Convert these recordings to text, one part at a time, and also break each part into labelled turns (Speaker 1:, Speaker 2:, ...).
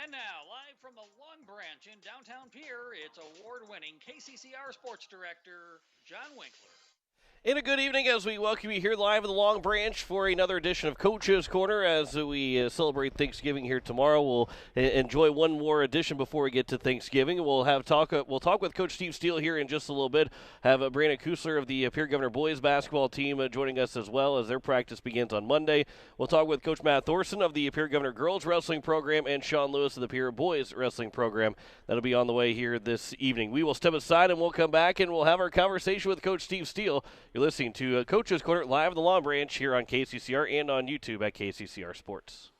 Speaker 1: And now, live from the Long Branch in downtown Pierre, it's award-winning KCCR Sports Director John Winkler.
Speaker 2: And a good evening as we welcome you here live in the Long Branch for another edition of Coach's Corner as we celebrate Thanksgiving here tomorrow. We'll enjoy one more edition before we get to Thanksgiving. We'll talk with Coach Steve Steele here in just a little bit. Have Brandon Kusler of the Pierre Governor boys basketball team joining us as well as their practice begins on Monday. We'll talk with Coach Matt Thorson of the Pierre Governor girls wrestling program and Sean Lewis of the Pierre boys wrestling program. That'll be on the way here this evening. We will step aside and we'll come back and we'll have our conversation with Coach Steve Steele. You're listening to Coach's Corner live in the Long Branch here on KCCR and on YouTube at KCCR Sports.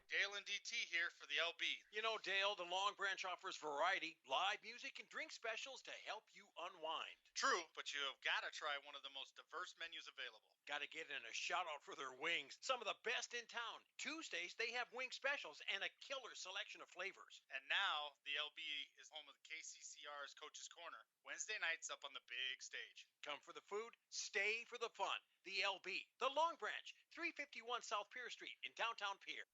Speaker 3: Dale and DT here for the LB.
Speaker 4: You know, Dale, the Long Branch offers variety, live music, and drink specials to help you unwind.
Speaker 3: True, but you have got to try one of the most diverse menus available.
Speaker 4: Got to get in a shout-out for their wings. Some of the best in town. Tuesdays, they have wing specials and a killer selection of flavors.
Speaker 3: And now, the LB is home of KCCR's Coach's Corner. Wednesday nights up on the big stage.
Speaker 4: Come for the food, stay for the fun. The LB, the Long Branch, 351 South Pier Street in downtown Pierre.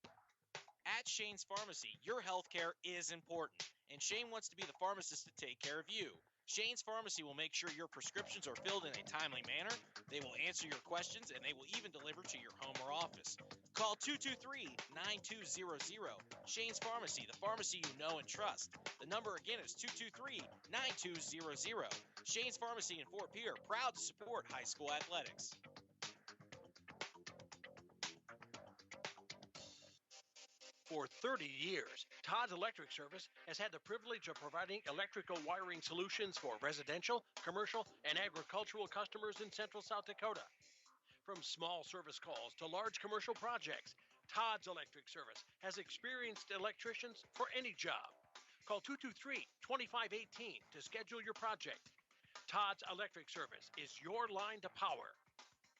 Speaker 5: At Shane's Pharmacy, your health care is important, and Shane wants to be the pharmacist to take care of you. Shane's Pharmacy will make sure your prescriptions are filled in a timely manner, they will answer your questions, and they will even deliver to your home or office. Call 223-9200. Shane's Pharmacy, the pharmacy you know and trust. The number again is 223-9200. Shane's Pharmacy in Fort Pierre, proud to support high school athletics.
Speaker 4: For 30 years, Todd's Electric Service has had the privilege of providing electrical wiring solutions for residential, commercial, and agricultural customers in central South Dakota. From small service calls to large commercial projects, Todd's Electric Service has experienced electricians for any job. Call 223-2518 to schedule your project. Todd's Electric Service is your line to power.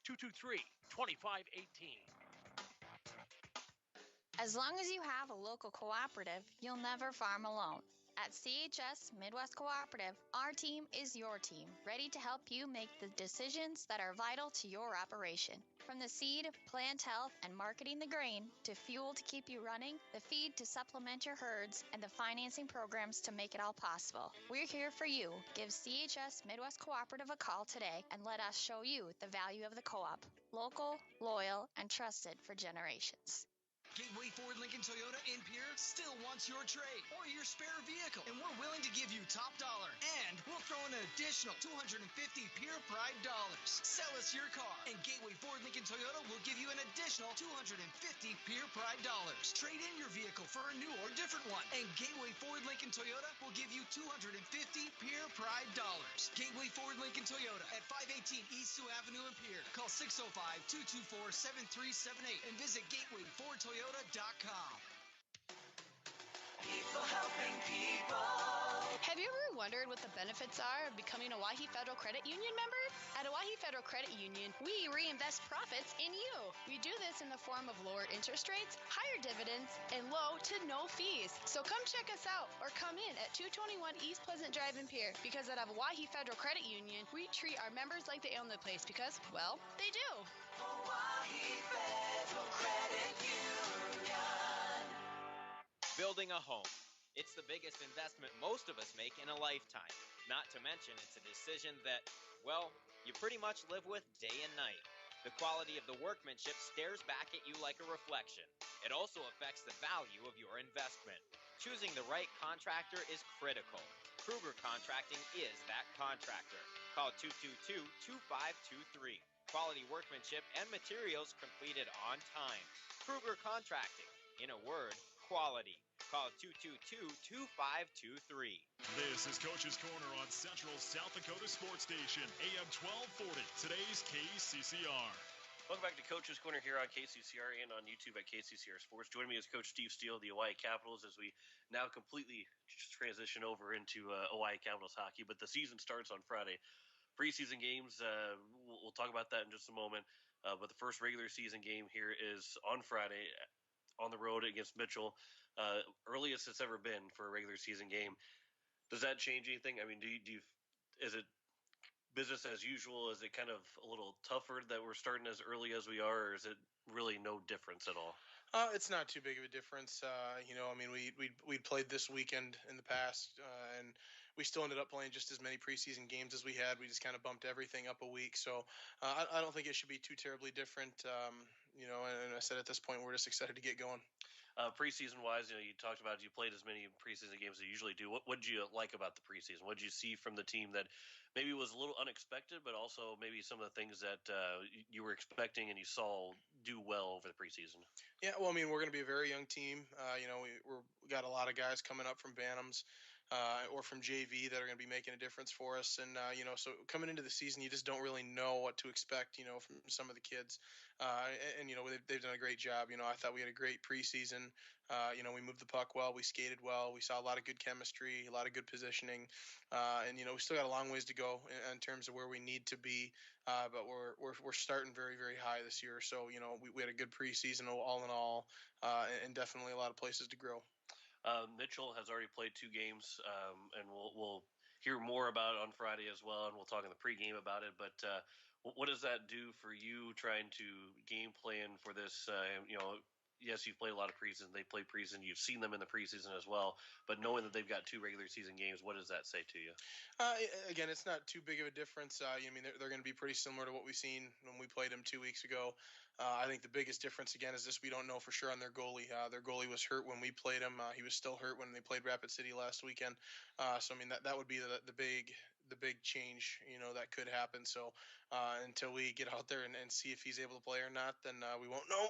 Speaker 4: 223-2518.
Speaker 6: As long as you have a local cooperative, you'll never farm alone. At CHS Midwest Cooperative, our team is your team, ready to help you make the decisions that are vital to your operation. From the seed, plant health, and marketing the grain, to fuel to keep you running, the feed to supplement your herds, and the financing programs to make it all possible. We're here for you. Give CHS Midwest Cooperative a call today and let us show you the value of the co-op. Local, loyal, and trusted for generations.
Speaker 7: Gateway Ford Lincoln Toyota in Pierre still wants your trade or your spare vehicle, and we're willing to give you top dollar. And we'll throw in an additional 250 Pierre Pride dollars. Sell us your car, and Gateway Ford Lincoln Toyota will give you an additional 250 Pierre Pride dollars. Trade in your vehicle for a new or different one, and Gateway Ford Lincoln Toyota will give you 250 Pierre Pride dollars. Gateway Ford Lincoln Toyota at 518 East Sioux Avenue in Pierre. Call 605-224-7378 and visit GatewayFordToyota.com.
Speaker 8: People helping people.
Speaker 9: Have you ever wondered what the benefits are of becoming a Owyhee Federal Credit Union member? At Owyhee Federal Credit Union, we reinvest profits in you. We do this in the form of lower interest rates, higher dividends, and low to no fees. So come check us out or come in at 221 East Pleasant Drive in Pierre, because at Owyhee Federal Credit Union, we treat our members like they own the place because, well, they do.
Speaker 8: Owyhee Federal Credit Union.
Speaker 10: Building a home. It's the biggest investment most of us make in a lifetime. Not to mention, it's a decision that, well, you pretty much live with day and night. The quality of the workmanship stares back at you like a reflection. It also affects the value of your investment. Choosing the right contractor is critical. Kruger Contracting is that contractor. Call 222-2523. Quality workmanship and materials completed on time. Kruger Contracting. In a word, quality. Call 222-2523.
Speaker 11: This is Coach's Corner on Central South Dakota Sports Station, AM 1240. Today's KCCR.
Speaker 2: Welcome back to Coach's Corner here on KCCR and on YouTube at KCCR Sports. Joining me is Coach Steve Steele of the Owyhee Capitals as we now completely transition over into Owyhee Capitals hockey. But the season starts on Friday. Preseason games, we'll talk about that in just a moment. But the first regular season game here is on Friday on the road against Mitchell. Earliest it's ever been for a regular season game. Does that change anything? I mean, is it business as usual? Is it kind of a little tougher that we're starting as early as we are, or is it really no difference at all?
Speaker 12: It's not too big of a difference. I mean, we played this weekend in the past, and we still ended up playing just as many preseason games as we had. We just kind of bumped everything up a week, so I don't think it should be too terribly different. And I said at this point we're just excited to get going.
Speaker 2: Preseason wise, you talked about you played as many preseason games as you usually do. What did you like about the preseason? What did you see from the team that maybe was a little unexpected, but also maybe some of the things that you were expecting and you saw do well over the preseason?
Speaker 12: Yeah, well, I mean, we're going to be a very young team. We got a lot of guys coming up from Bantams or from JV that are going to be making a difference for us. And so coming into the season, you just don't really know what to expect. From some of the kids, they've done a great job. I thought we had a great preseason. We moved the puck well, we skated well, we saw a lot of good chemistry, a lot of good positioning, and we still got a long ways to go in terms of where we need to be. But we're starting very very high this year. So we had a good preseason all in all, and definitely a lot of places to grow.
Speaker 2: Mitchell has already played 2 games, and we'll hear more about it on Friday as well, and we'll talk in the pregame about it. But what does that do for you trying to game plan for this? Yes, you've played a lot of preseason. They play preseason. You've seen them in the preseason as well. But knowing that they've got 2 regular season games, what does that say to you?
Speaker 12: Again, it's not too big of a difference. I mean, they're going to be pretty similar to what we've seen when we played them 2 weeks ago. I think the biggest difference again is this: we don't know for sure on their goalie. Their goalie was hurt when we played him. He was still hurt when they played Rapid City last weekend. So I mean, that would be the big change. That could happen. So until we get out there and see if he's able to play or not, then we won't know.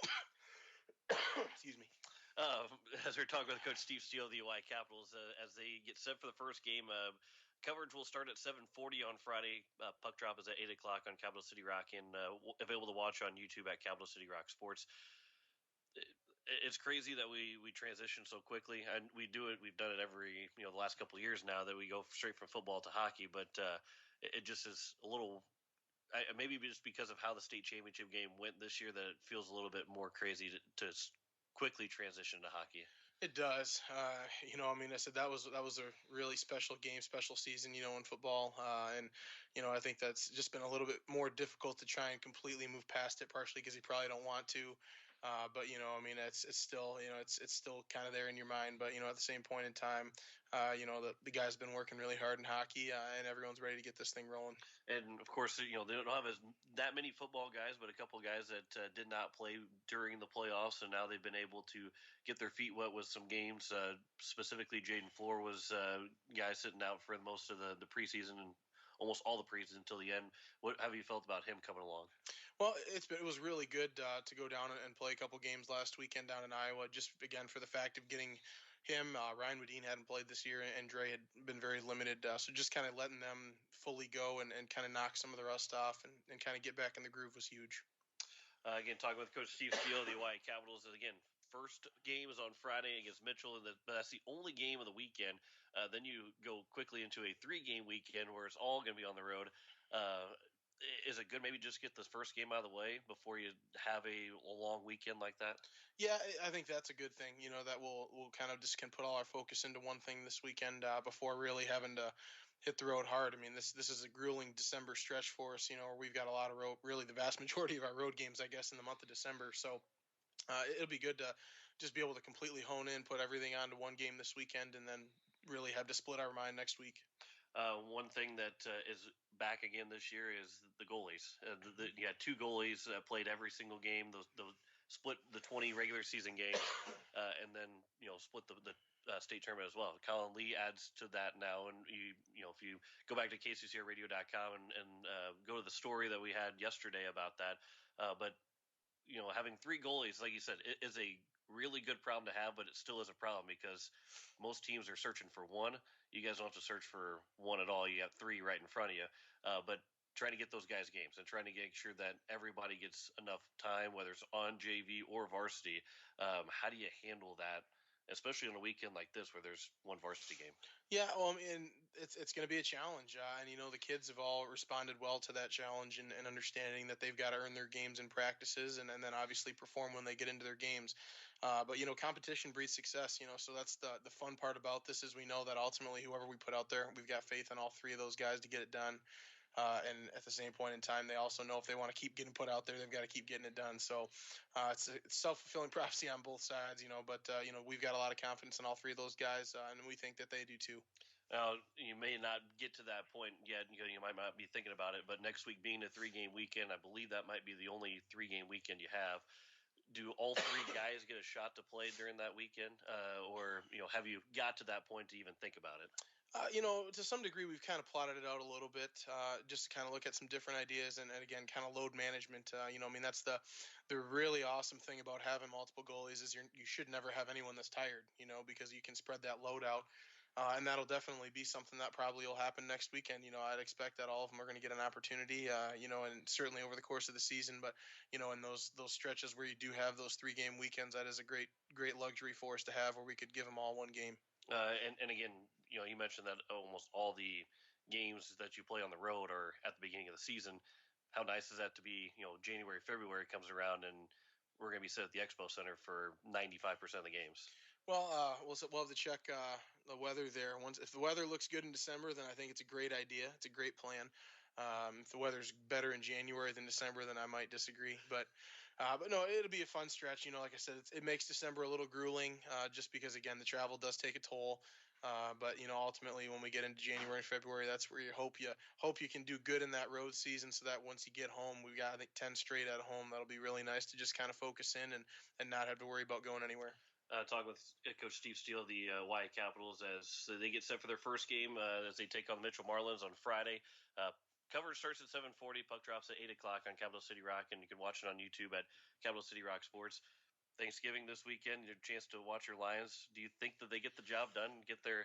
Speaker 12: Excuse me.
Speaker 2: Uh, as we're talking with Coach Steve Steele of the UI Capitals, as they get set for the first game, coverage will start at 7:40 on Friday. Puck drop is at 8 o'clock on Capital City Rock, and available to watch on YouTube at Capital City Rock Sports. It's crazy that we transition so quickly, and we do it. We've done it every the last couple of years now that we go straight from football to hockey, but it just is a little. Maybe just because of how the state championship game went this year, that it feels a little bit more crazy to quickly transition to hockey.
Speaker 12: It does. I mean, I said that was a really special game, special season, in football, and I think that's just been a little bit more difficult to try and completely move past it, partially because you probably don't want to. But I mean, it's still, it's still kind of there in your mind. But at the same point in time, the guys have been working really hard in hockey, and everyone's ready to get this thing rolling.
Speaker 2: And of course, they don't have that many football guys, but a couple of guys that did not play during the playoffs, and now they've been able to get their feet wet with some games. Specifically, Jayden Floor was guy sitting out for most of the preseason and almost all the preseason until the end. What have you felt about him coming along?
Speaker 12: Well, it was really good to go down and play a couple games last weekend down in Iowa. Just again for the fact of getting him. Ryan Wedine hadn't played this year, and Dre had been very limited. So just kind of letting them fully go and kind of knock some of the rust off and kind of get back in the groove was huge.
Speaker 2: Again, talking with Coach Steve Steele of the Hawaii Capitals. And again, first game is on Friday against Mitchell, and but that's the only game of the weekend. Then you go quickly into a 3-game weekend where it's all going to be on the road. Uh, is it good maybe just get this first game out of the way before you have a long weekend like that?
Speaker 12: Yeah, I think that's a good thing. That we'll kind of just can put all our focus into one thing this weekend before really having to hit the road hard. I mean, this is a grueling December stretch for us. Where we've got a lot of road, really the vast majority of our road games, I guess, in the month of December. So it'll be good to just be able to completely hone in, put everything onto one game this weekend, and then really have to split our mind next week.
Speaker 2: One thing that is back again this year is the goalies. You had 2 goalies that played every single game. Those split the 20 regular season games, and then split the state tournament as well. Colin Lee adds to that now, and if you go back to kccrradio.com and go to the story that we had yesterday about that, but having 3 goalies, like you said, it is a really good problem to have, but it still is a problem because most teams are searching for one. You guys don't have to search for one at all. You have 3 right in front of you. But trying to get those guys games and trying to make sure that everybody gets enough time, whether it's on JV or varsity. How do you handle that, especially on a weekend like this where there's one varsity game?
Speaker 12: Yeah, well, I mean, it's going to be a challenge, and the kids have all responded well to that challenge and understanding that they've got to earn their games and practices, and then obviously perform when they get into their games. But competition breeds success. So that's the fun part about this is we know that ultimately whoever we put out there, we've got faith in all 3 of those guys to get it done. And at the same point in time, they also know if they want to keep getting put out there, they've got to keep getting it done. So it's a self-fulfilling prophecy on both sides, but we've got a lot of confidence in all three of those guys, and we think that they do too.
Speaker 2: Now, you may not get to that point yet. You might not be thinking about it, but next week being a 3-game weekend, I believe that might be the only 3-game weekend you have. Do all three guys get a shot to play during that weekend, or have you got to that point to even think about it?
Speaker 12: To some degree, we've kind of plotted it out a little bit, just to kind of look at some different ideas, and again, kind of load management. That's the really awesome thing about having multiple goalies is you should never have anyone that's tired, because you can spread that load out. And that'll definitely be something that probably will happen next weekend. I'd expect that all of them are going to get an opportunity, and certainly over the course of the season. But in those stretches where you do have those 3-game weekends, that is a great luxury for us to have, where we could give them all one game.
Speaker 2: And again, you mentioned that almost all the games that you play on the road are at the beginning of the season. How nice is that to be, January, February comes around and we're going to be sitting at the Expo Center for 95% of the games.
Speaker 12: Well, we'll have to check the weather there. If the weather looks good in December, then I think it's a great idea. It's a great plan. If the weather's better in January than December, then I might disagree. But no, it'll be a fun stretch. Like I said, it makes December a little grueling, just because again the travel does take a toll. But ultimately, when we get into January and February, that's where you hope you can do good in that road season, so that once you get home, we've got I think 10 straight at home. That'll be really nice to just kind of focus in and not have to worry about going anywhere.
Speaker 2: Talking with Coach Steve Steele of the Wyatt Capitals as they get set for their first game as they take on the Mitchell Marlins on Friday. Coverage starts at 7:40. Puck drops at 8 o'clock on Capital City Rock, and you can watch it on YouTube at Capital City Rock Sports. Thanksgiving this weekend, your chance to watch your Lions. Do you think that they get the job done, get their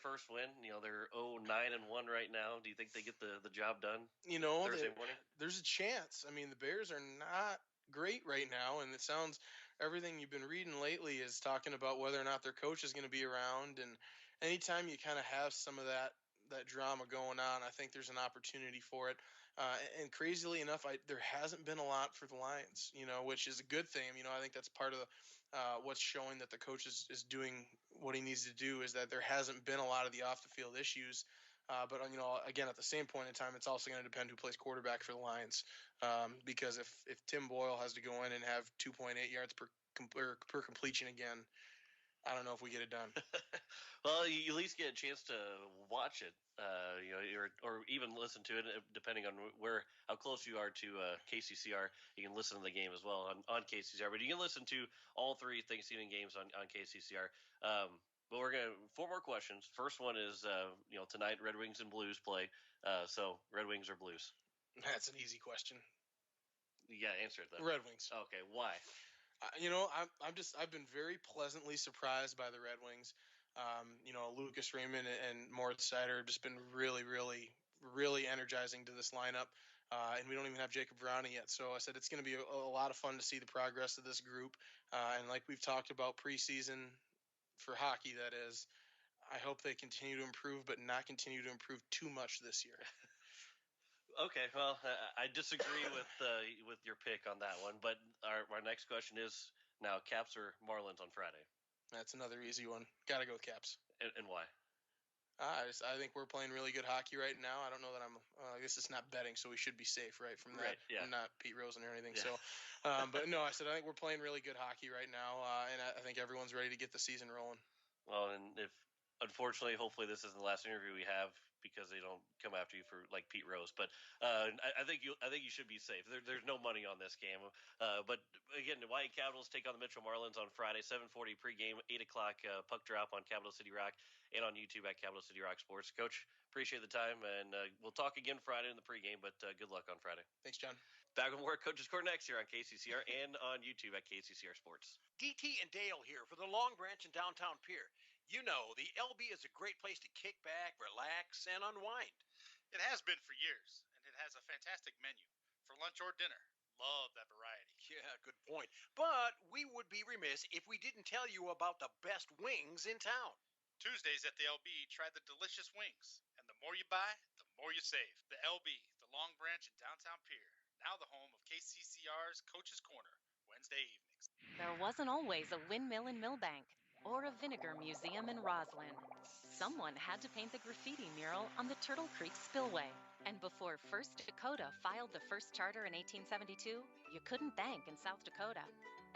Speaker 2: first win? They're 0-9-1 right now. Do you think they get the job done? Thursday morning?
Speaker 12: There's a chance. I mean, the Bears are not great right now, and it sounds everything you've been reading lately is talking about whether or not their coach is going to be around. And anytime you kind of have some of that drama going on, I think there's an opportunity for it. And crazily enough, there hasn't been a lot for the Lions, which is a good thing. I think that's part of what's showing that the coach is doing what he needs to do, is that there hasn't been a lot of the off the field issues. But again, at the same point in time, it's also going to depend who plays quarterback for the Lions. Because if Tim Boyle has to go in and have 2.8 yards per completion again, I don't know if we get it done.
Speaker 2: Well, you at least get a chance to watch it, or even listen to it, depending on how close you are to KCCR. You can listen to the game as well on KCCR, but you can listen to all 3 Thanksgiving games on KCCR. But we're going to 4 more questions. First one is, tonight Red Wings and Blues play. So Red Wings or Blues?
Speaker 12: That's an easy question.
Speaker 2: You got to answer it then.
Speaker 12: Red Wings.
Speaker 2: Okay, why?
Speaker 12: I've been very pleasantly surprised by the Red Wings. Lucas Raymond and Moritz Seider have just been really, really, really energizing to this lineup. And we don't even have Jacob Vrana yet. So I said it's going to be a lot of fun to see the progress of this group. And like we've talked about preseason for hockey, that is, I hope they continue to improve, but not continue to improve too much this year.
Speaker 2: Okay, well, I disagree with your pick on that one, but our next question is now Caps or Marlins on Friday?
Speaker 12: That's another easy one. Got to go with Caps.
Speaker 2: And why?
Speaker 12: I think we're playing really good hockey right now. I don't know that I guess it's not betting, so we should be safe, right, from that.
Speaker 2: Right, yeah.
Speaker 12: I'm not Pete Rosen or anything.
Speaker 2: Yeah.
Speaker 12: So, but no, I said I think we're playing really good hockey right now, and I think everyone's ready to get the season rolling.
Speaker 2: Well, and unfortunately, hopefully this isn't the last interview we have, because they don't come after you for like Pete Rose. But I think you should be safe. There's no money on this game. But again, the Wyatt Capitals take on the Mitchell Marlins on Friday, 7:40 pregame, 8 o'clock puck drop on Capital City Rock and on YouTube at Capital City Rock Sports. Coach, appreciate the time, and we'll talk again Friday in the pregame. But good luck on Friday.
Speaker 12: Thanks, John.
Speaker 2: Back with more Coach's Corner next year on KCCR and on YouTube at KCCR Sports.
Speaker 4: DT and Dale here for the Long Branch in downtown Pier. You know, the LB is a great place to kick back, relax, and unwind.
Speaker 3: It has been for years, and it has a fantastic menu for lunch or dinner. Love that variety.
Speaker 4: Yeah, good point. But we would be remiss if we didn't tell you about the best wings in town.
Speaker 3: Tuesdays at the LB, try the delicious wings. And the more you buy, the more you save. The LB, the Long Branch in downtown Pier. Now the home of KCCR's Coach's Corner, Wednesday evenings.
Speaker 13: There wasn't always a windmill in Millbank or a vinegar museum in Roslyn. Someone had to paint the graffiti mural on the Turtle Creek spillway. And before First Dakota filed the first charter in 1872, you couldn't bank in South Dakota.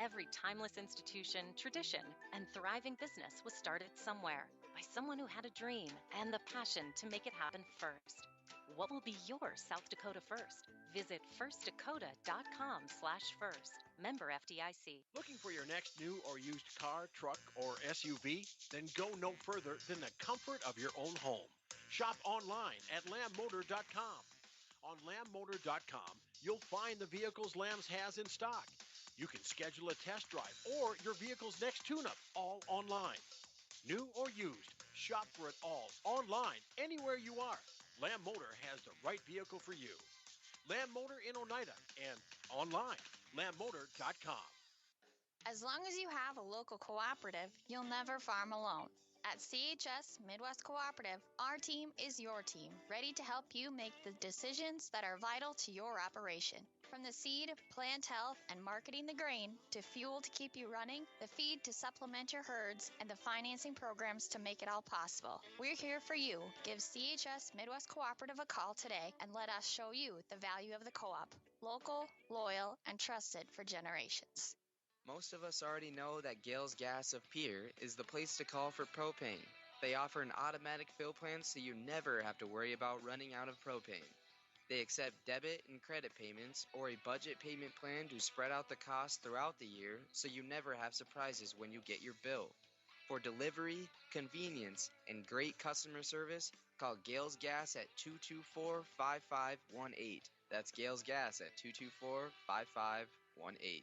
Speaker 13: Every timeless institution, tradition, and thriving business was started somewhere by someone who had a dream and the passion to make it happen first. What will be your South Dakota first? Visit firstdakota.com/first. Member FDIC.
Speaker 4: Looking for your next new or used car, truck, or SUV? Then go no further than the comfort of your own home. Shop online at lambmotor.com. On lambmotor.com, you'll find the vehicles Lambs has in stock. You can schedule a test drive or your vehicle's next tune-up, all online. New or used, shop for it all online, anywhere you are. Lamb Motor has the right vehicle for you. Lamb Motor in Oneida and online, lambmotor.com.
Speaker 6: As long as you have a local cooperative, you'll never farm alone. At CHS Midwest Cooperative, our team is your team, ready to help you make the decisions that are vital to your operation. From the seed, plant health, and marketing the grain, to fuel to keep you running, the feed to supplement your herds, and the financing programs to make it all possible. We're here for you. Give CHS Midwest Cooperative a call today and let us show you the value of the co-op. Local, loyal, and trusted for generations.
Speaker 14: Most of us already know that Gales Gas of Pierre is the place to call for propane. They offer an automatic fill plan so you never have to worry about running out of propane. They accept debit and credit payments or a budget payment plan to spread out the cost throughout the year so you never have surprises when you get your bill. For delivery, convenience, and great customer service, call Gales Gas at 224-5518. That's Gales Gas at 224-5518.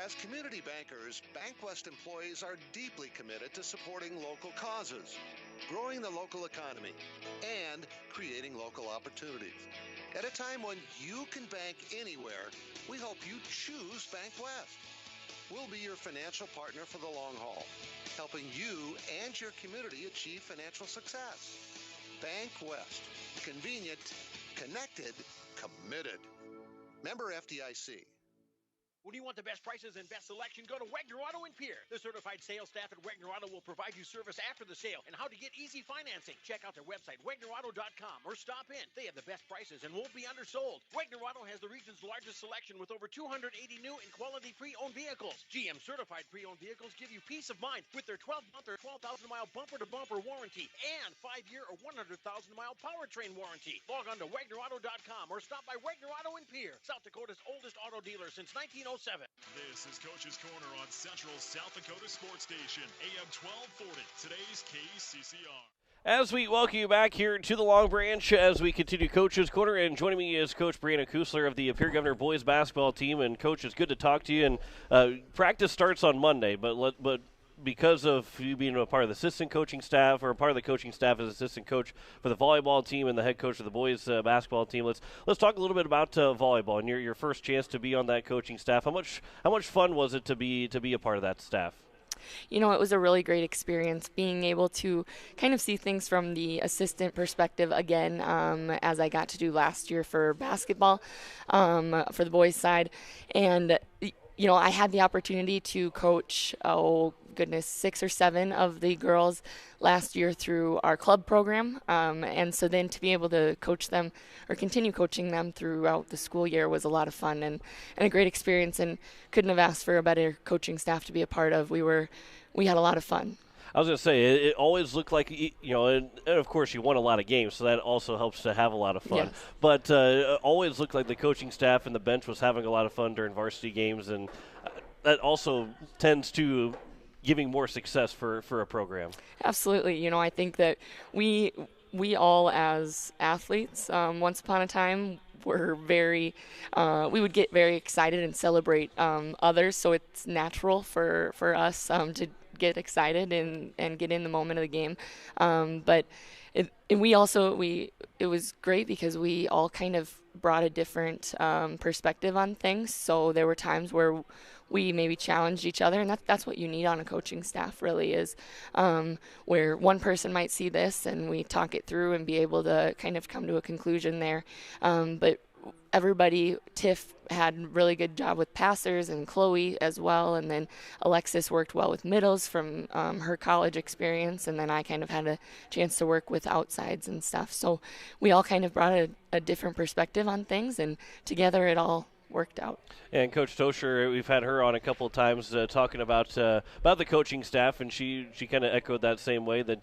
Speaker 15: As community bankers, BankWest employees are deeply committed to supporting local causes, growing the local economy, and creating local opportunities. At a time when you can bank anywhere, we hope you choose BankWest. We'll be your financial partner for the long haul, helping you and your community achieve financial success. BankWest. Convenient, connected, committed. Member FDIC.
Speaker 4: When you want the best prices and best selection, go to Wegner Auto in Pierre. The certified sales staff at Wegner Auto will provide you service after the sale and how to get easy financing. Check out their website, wegnerauto.com, or stop in. They have the best prices and won't be undersold. Wegner Auto has the region's largest selection with over 280 new and quality pre-owned vehicles. GM certified pre-owned vehicles give you peace of mind with their 12-month or 12,000-mile bumper-to-bumper warranty and 5-year or 100,000-mile powertrain warranty. Log on to wegnerauto.com or stop by Wegner Auto in Pierre, South Dakota's oldest auto dealer since 1907.
Speaker 11: This is Coach's Corner on Central South Dakota Sports Station, AM 1240, today's KCCR.
Speaker 2: As we welcome you back here to the Long Branch as we continue Coach's Corner, and joining me is Coach Brianna Kusler of the Pierre Governor boys basketball team. And Coach, it's good to talk to you. And practice starts on Monday, but because of you being a part of the assistant coaching staff, or a part of the coaching staff as assistant coach for the volleyball team and the head coach of the boys basketball team, let's talk a little bit about volleyball and your first chance to be on that coaching staff. How much fun was it to be a part of that staff?
Speaker 16: You know, it was a really great experience being able to kind of see things from the assistant perspective again, as I got to do last year for basketball, for the boys side. And, you know, I had the opportunity to coach, 6 or 7 of the girls last year through our club program. And so then to be able to coach them or continue coaching them throughout the school year was a lot of fun and a great experience, and couldn't have asked for a better coaching staff to be a part of. We had a lot of fun.
Speaker 2: I was going to say, it always looked like, you know, and of course you won a lot of games, so that also helps to have a lot of fun.
Speaker 16: Yes.
Speaker 2: But it always looked like the coaching staff and the bench was having a lot of fun during varsity games, and that also tends to giving more success for a program.
Speaker 16: Absolutely. You know, I think that we all as athletes, once upon a time, were we would get very excited and celebrate others, so it's natural for us to get excited and get in the moment of the game. But it was great because we all kind of brought a different perspective on things. So there were times where we maybe challenged each other, and that's what you need on a coaching staff, really, is where one person might see this and we talk it through and be able to kind of come to a conclusion there. But everybody, Tiff had a really good job with passers and Chloe as well. And then Alexis worked well with middles from her college experience. And then I kind of had a chance to work with outsides and stuff. So we all kind of brought a different perspective on things, and together it all worked out.
Speaker 2: And Coach Tosher, we've had her on a couple of times talking about the coaching staff, and she kind of echoed that same way, that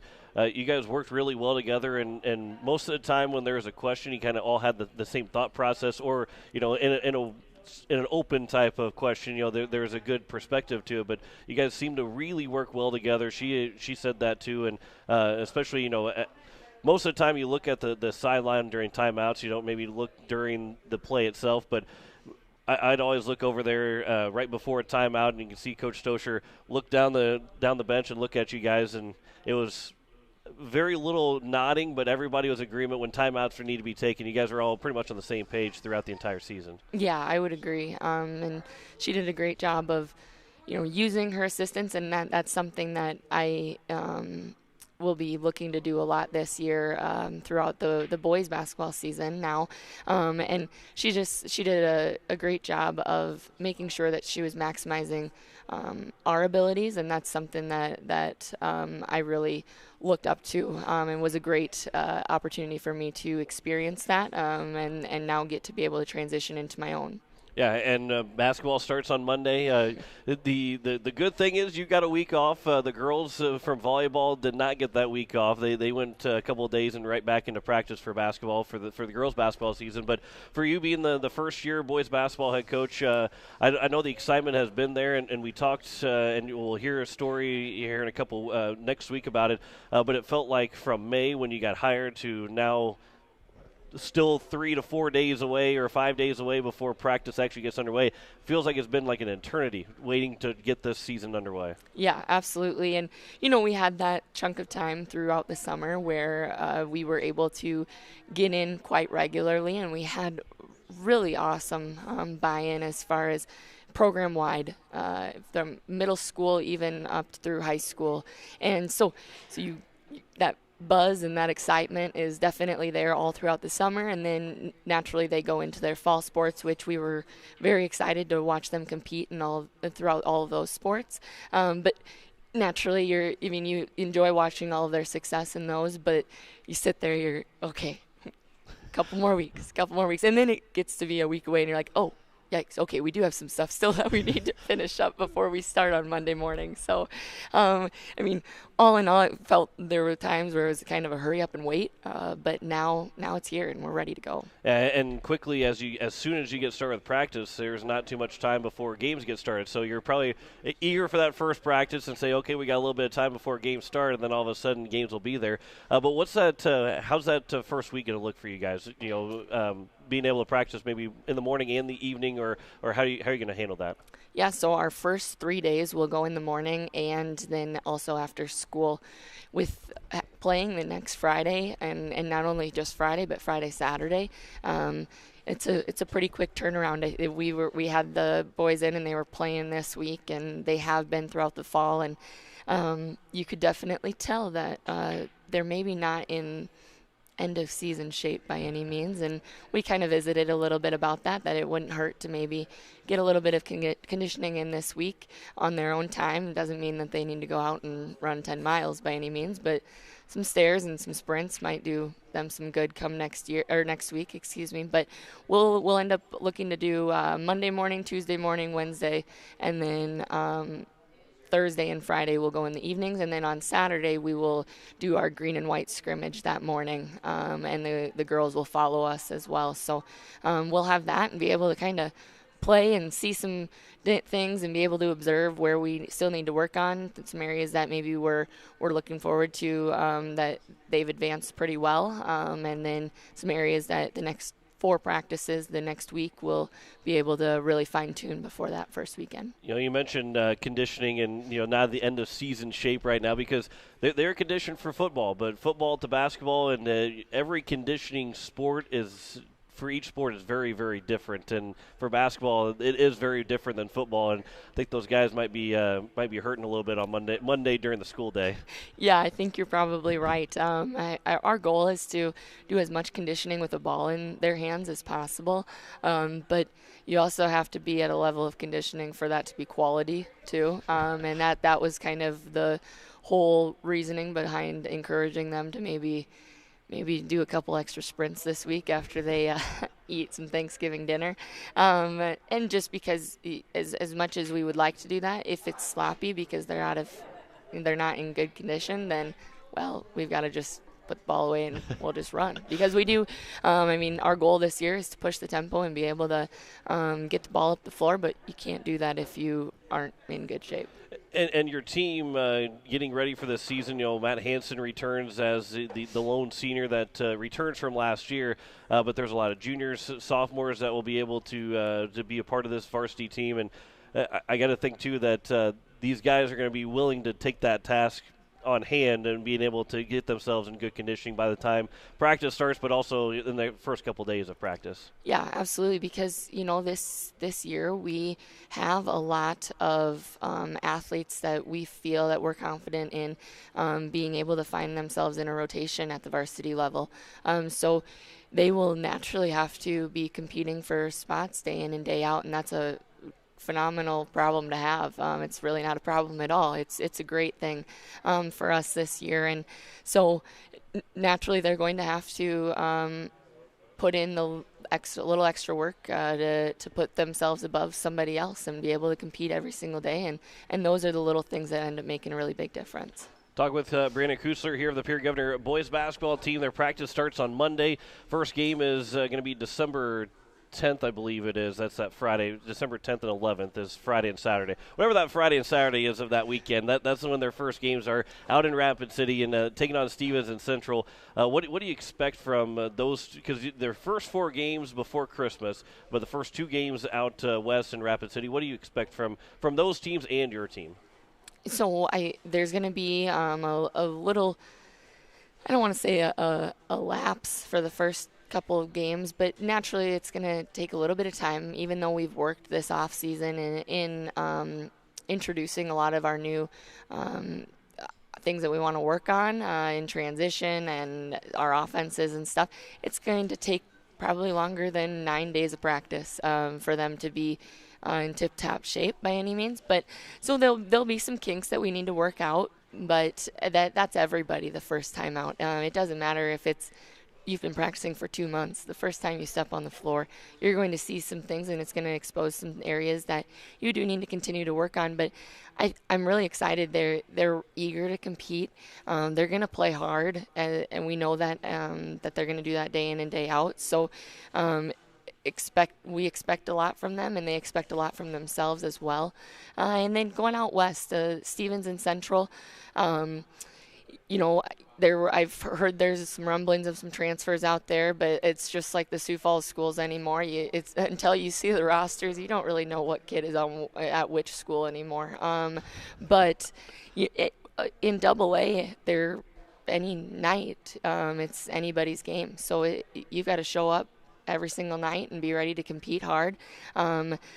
Speaker 2: you guys worked really well together, and most of the time when there was a question, you kind of all had the same thought process, or in an open type of question, there's a good perspective to it, but you guys seem to really work well together. She said that too, and especially most of the time you look at the sideline during timeouts. You don't maybe look during the play itself, but I'd always look over there right before a timeout, and you can see Coach Stosher look down the bench and look at you guys, and it was very little nodding, but everybody was in agreement when timeouts need to be taken. You guys were all pretty much on the same page throughout the entire season.
Speaker 16: Yeah, I would agree. And she did a great job of, using her assistants, and that's something that I will be looking to do a lot this year throughout the boys basketball season now. And she did a great job of making sure that she was maximizing our abilities, and that's something that I really looked up to, and was a great opportunity for me to experience that, and now get to be able to transition into my own.
Speaker 2: Yeah, and basketball starts on Monday. The good thing is you got a week off. The girls from volleyball did not get that week off. They went a couple of days and right back into practice for basketball for the girls basketball season. But for you being the first year boys basketball head coach, I know the excitement has been there, and we talked, and we'll hear a story here in a couple next week about it. But it felt like from May when you got hired to now, still 3 to 4 days away or 5 days away before practice actually gets underway. Feels like it's been like an eternity waiting to get this season underway.
Speaker 16: Yeah, absolutely. And, we had that chunk of time throughout the summer where we were able to get in quite regularly, and we had really awesome buy-in as far as program-wide, from middle school even up through high school. And so that buzz and that excitement is definitely there all throughout the summer, and then naturally they go into their fall sports, which we were very excited to watch them compete throughout all of those sports. But naturally you enjoy watching all of their success in those, but you sit there, you're okay, couple more weeks, and then it gets to be a week away and you're like, oh, yikes, okay, we do have some stuff still that we need to finish up before we start on Monday morning. So, all in all, it felt there were times where it was kind of a hurry up and wait, but now it's here and we're ready to go.
Speaker 2: And quickly, as soon as you get started with practice, there's not too much time before games get started. So you're probably eager for that first practice and say, okay, we got a little bit of time before games start, and then all of a sudden games will be there. But what's that? How's that first week going to look for you guys? Being able to practice maybe in the morning and the evening, or how are you going to handle that?
Speaker 16: Yeah, so our first 3 days will go in the morning, and then also after school, with playing the next Friday, and not only just Friday but Friday, Saturday. It's a pretty quick turnaround. We had the boys in and they were playing this week, and they have been throughout the fall, and you could definitely tell that they're maybe not in end of season shape by any means, and we kind of visited a little bit about that it wouldn't hurt to maybe get a little bit of conditioning in this week on their own time. It doesn't mean that they need to go out and run 10 miles by any means, but some stairs and some sprints might do them some good come next week, but we'll end up looking to do Monday morning, Tuesday morning, Wednesday, and then Thursday and Friday will go in the evenings, and then on Saturday we will do our green and white scrimmage that morning, and the girls will follow us as well. So we'll have that and be able to kind of play and see some things and be able to observe where we still need to work on, some areas that maybe we're looking forward to that they've advanced pretty well, and then some areas that the next 4 practices the next week we'll be able to really fine-tune before that first weekend.
Speaker 2: You mentioned conditioning and, not the end of season shape right now because they're conditioned for football, but football to basketball and every conditioning sport is for each sport is very, very different, and for basketball, it is very different than football. And I think those guys might be hurting a little bit on Monday during the school day.
Speaker 16: Yeah, I think you're probably right. Our goal is to do as much conditioning with the ball in their hands as possible, but you also have to be at a level of conditioning for that to be quality too. And that was kind of the whole reasoning behind encouraging them to maybe do a couple extra sprints this week after they eat some Thanksgiving dinner. And just because as much as we would like to do that, if it's sloppy because they're not in good condition, then, well, we've got to just put the ball away and we'll just run. Because we do, our goal this year is to push the tempo and be able to get the ball up the floor, but you can't do that if you aren't in good shape.
Speaker 2: And your team getting ready for this season, Matt Hansen returns as the lone senior that returns from last year, but there's a lot of juniors, sophomores that will be able to be a part of this varsity team. And I got to think, too, that these guys are going to be willing to take that task on hand and being able to get themselves in good conditioning by the time practice starts, but also in the first couple days of practice.
Speaker 16: Yeah, absolutely, because this year we have a lot of athletes that we feel that we're confident in being able to find themselves in a rotation at the varsity level. So they will naturally have to be competing for spots day in and day out, and that's a phenomenal problem to have. It's really not a problem at all. It's a great thing for us this year, and so naturally they're going to have to put in the little extra work to put themselves above somebody else and be able to compete every single day, and those are the little things that end up making a really big difference.
Speaker 2: Talk with Brandon Kusler here of the Pierre Governor boys basketball team. Their practice starts on Monday. First game is going to be December 10th, I believe it is. That's that Friday. December 10th and 11th is Friday and Saturday. Whatever that Friday and Saturday is of that weekend, that's when their first games are out in Rapid City and taking on Stevens and Central. What do you expect from those? Because their first 4 games before Christmas, but the first 2 games out west in Rapid City. What do you expect from those teams and your team?
Speaker 16: So there's going to be a little, I don't want to say a lapse for the first couple of games, but naturally it's going to take a little bit of time, even though we've worked this off season in introducing a lot of our new things that we want to work on in transition and our offenses and stuff. It's going to take probably longer than 9 days of practice for them to be in tip-top shape by any means. But so there'll be some kinks that we need to work out, but that's everybody the first time out. It doesn't matter if you've been practicing for 2 months. The first time you step on the floor, you're going to see some things, and it's going to expose some areas that you do need to continue to work on. But I'm really excited. They're eager to compete. They're going to play hard, and we know that that they're going to do that day in and day out. So we expect a lot from them, and they expect a lot from themselves as well. And then going out west, Stevens and Central, I've heard there's some rumblings of some transfers out there, but it's just like the Sioux Falls schools anymore. It's until you see the rosters, you don't really know what kid is at which school anymore. But in AA, they're any night. It's anybody's game. So you've got to show up every single night and be ready to compete hard.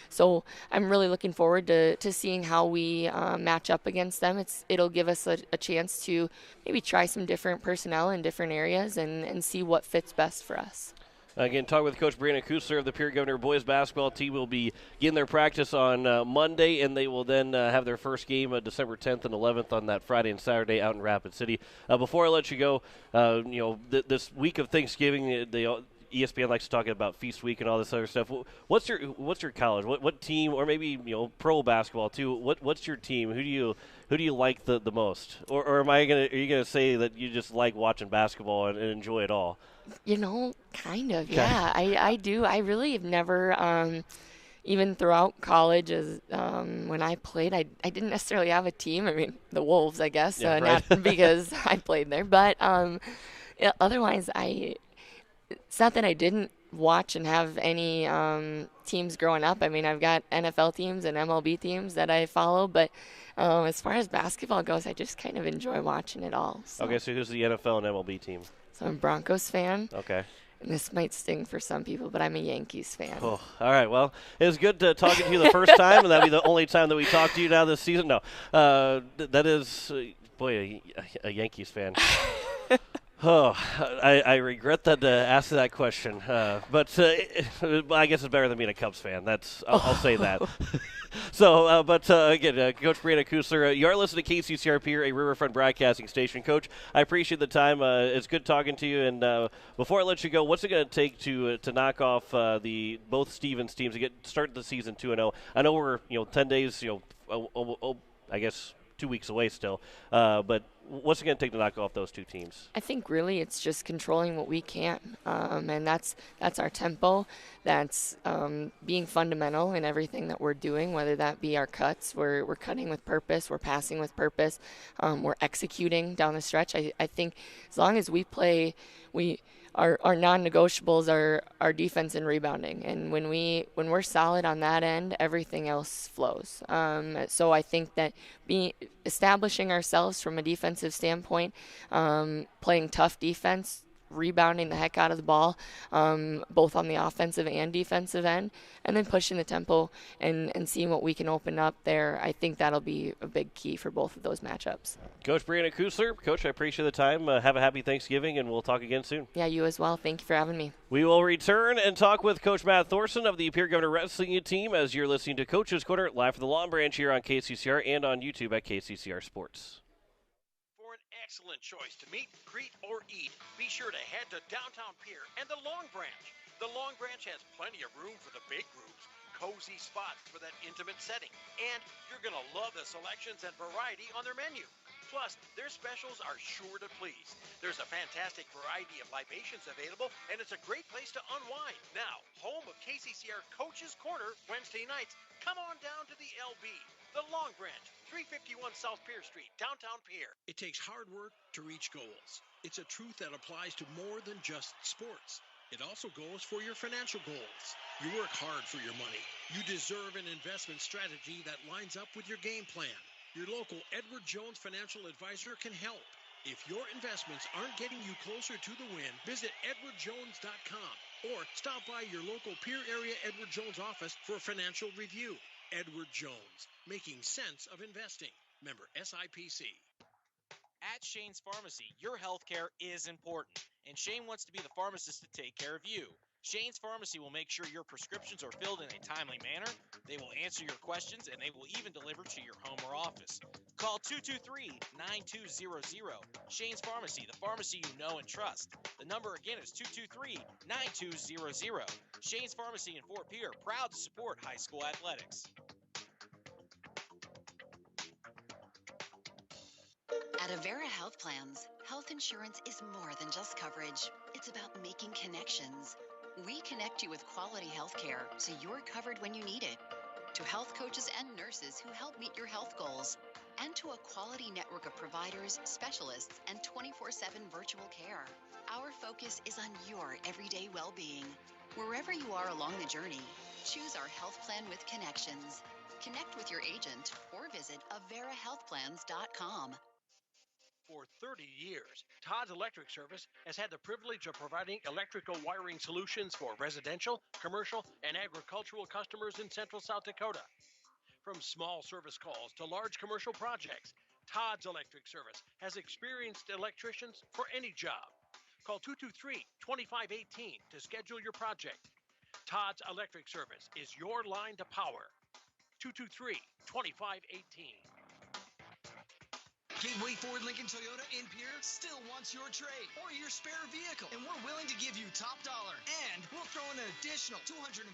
Speaker 16: So I'm really looking forward to seeing how we match up against them. It'll give us a chance to maybe try some different personnel in different areas and see what fits best for us.
Speaker 2: Again, talking with Coach Brandon Kusler of the Pierre Governor boys basketball team. Will be getting their practice on Monday, and they will then have their first game December 10th and 11th on that Friday and Saturday out in Rapid City. Before I let you go, this week of Thanksgiving, ESPN likes to talk about Feast Week and all this other stuff. What's your college? What team, or maybe pro basketball too? What's your team? Who do you like the most? Or are you gonna say that you just like watching basketball and enjoy it all?
Speaker 16: Kind of. Yeah, I do. I really have never. Even throughout college, as when I played, I didn't necessarily have a team. I mean, the Wolves, I guess,
Speaker 2: yeah, right.
Speaker 16: Not because I played there, but otherwise, it's not that I didn't watch and have any teams growing up. I mean, I've got NFL teams and MLB teams that I follow, but as far as basketball goes, I just kind of enjoy watching it all. So.
Speaker 2: Okay, so who's the NFL and MLB team?
Speaker 16: So I'm a Broncos fan.
Speaker 2: Okay.
Speaker 16: And this might sting for some people, but I'm a Yankees fan.
Speaker 2: Oh, all right. Well, it was good talking to you the first time, and that'll be the only time that we talk to you now this season. No, that is, boy, a Yankees fan. Oh, I regret that asked that question, but I guess it's better than being a Cubs fan. I'll say that. So, again, Coach Brianna Kusler, you are listening to KCCR Pier, a Riverfront broadcasting station. Coach, I appreciate the time. It's good talking to you. And before I let you go, what's it going to take to knock off both Stevens teams to start the season 2-0? I know we're 10 days, I guess 2 weeks away still, but what's it going to take to knock off those two teams?
Speaker 16: I think really it's just controlling what we can, and that's our tempo. That's being fundamental in everything that we're doing, whether that be our cuts. We're cutting with purpose. We're passing with purpose. We're executing down the stretch. I think as long as we play, our non-negotiables are our defense and rebounding, and when we're solid on that end, everything else flows. So I think that establishing ourselves from a defensive standpoint, playing tough defense, rebounding the heck out of the ball, both on the offensive and defensive end, and then pushing the tempo and seeing what we can open up there. I think that'll be a big key for both of those matchups.
Speaker 2: Coach Brianna Kusler, Coach, I appreciate the time. Have a happy Thanksgiving, and we'll talk again soon.
Speaker 16: Yeah, you as well. Thank you for having me.
Speaker 2: We will return and talk with Coach Matt Thorson of the Pier Governor Wrestling team as you're listening to Coach's Corner live from the Long Branch here on KCCR and on YouTube at KCCR Sports.
Speaker 4: Excellent choice to meet, greet, or eat. Be sure to head to Downtown Pier and the Long Branch. The Long Branch has plenty of room for the big groups, cozy spots for that intimate setting, and you're going to love the selections and variety on their menu. Plus, their specials are sure to please. There's a fantastic variety of libations available, and it's a great place to unwind. Now, home of KCCR Coach's Corner Wednesday nights, come on down to the LB, the Long Branch, 351 South Pier Street, downtown Pier. It takes hard work to reach goals. It's a truth that applies to more than just sports. It also goes for your financial goals. You work hard for your money. You deserve an investment strategy that lines up with your game plan. Your local Edward Jones financial advisor can help. If your investments aren't getting you closer to the win, visit edwardjones.com or stop by your local Pier area Edward Jones office for a financial review. Edward Jones, making sense of investing. Member SIPC.
Speaker 5: At Shane's Pharmacy, your health care is important, and Shane wants to be the pharmacist to take care of you. Shane's Pharmacy will make sure your prescriptions are filled in a timely manner, they will answer your questions, and they will even deliver to your home or office. Call 223-9200. Shane's Pharmacy, the pharmacy you know and trust. The number again is 223-9200. Shane's Pharmacy in Fort Pierre, proud to support high school athletics.
Speaker 17: At Avera Health Plans, health insurance is more than just coverage. It's about making connections. We connect you with quality health care so you're covered when you need it. To health coaches and nurses who help meet your health goals. And to a quality network of providers, specialists, and 24/7 virtual care. Our focus is on your everyday well-being. Wherever you are along the journey, choose our health plan with connections. Connect with your agent or visit averahealthplans.com.
Speaker 4: For 30 years, Todd's Electric Service has had the privilege of providing electrical wiring solutions for residential, commercial, and agricultural customers in central South Dakota. From small service calls to large commercial projects, Todd's Electric Service has experienced electricians for any job. Call 223-2518 to schedule your project. Todd's Electric Service is your line to power. 223-2518.
Speaker 7: Gateway Ford Lincoln Toyota in Pier still wants your trade or your spare vehicle, and we're willing to give you top dollar. And we'll throw in an additional 250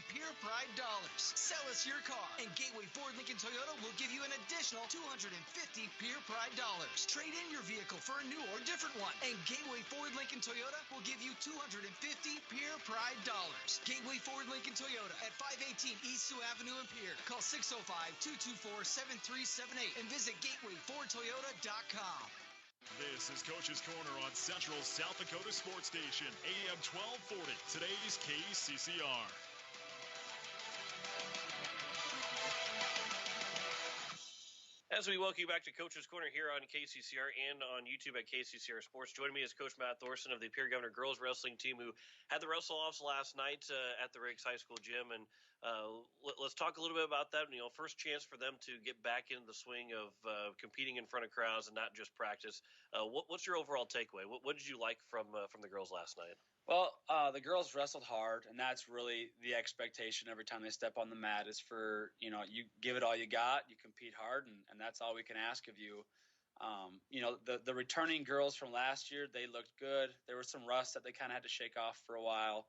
Speaker 7: Pier Pride dollars. Sell us your car, and Gateway Ford Lincoln Toyota will give you an additional 250 Pier Pride dollars. Trade in your vehicle for a new or different one, and Gateway Ford Lincoln Toyota will give you 250 Pier Pride dollars. Gateway Ford Lincoln Toyota at 518 East Sioux Avenue in Pier. Call 605-224-7378 and visit GatewayFordToyota.com.
Speaker 11: This is Coach's Corner on Central South Dakota Sports Station, AM 1240, today's KCCR.
Speaker 2: As we welcome you back to Coach's Corner here on KCCR and on YouTube at KCCR Sports. Joining me is Coach Matt Thorson of the Pierre Governor girls wrestling team, who had the wrestle-offs last night at the Riggs High School gym. And let's talk a little bit about that. First chance for them to get back into the swing of competing in front of crowds and not just practice. What's your overall takeaway? What did you like from the girls last night?
Speaker 18: Well, the girls wrestled hard, and that's really the expectation every time they step on the mat is for, you give it all you got, you compete hard, and that's all we can ask of you. The returning girls from last year, they looked good. There was some rust that they kind of had to shake off for a while.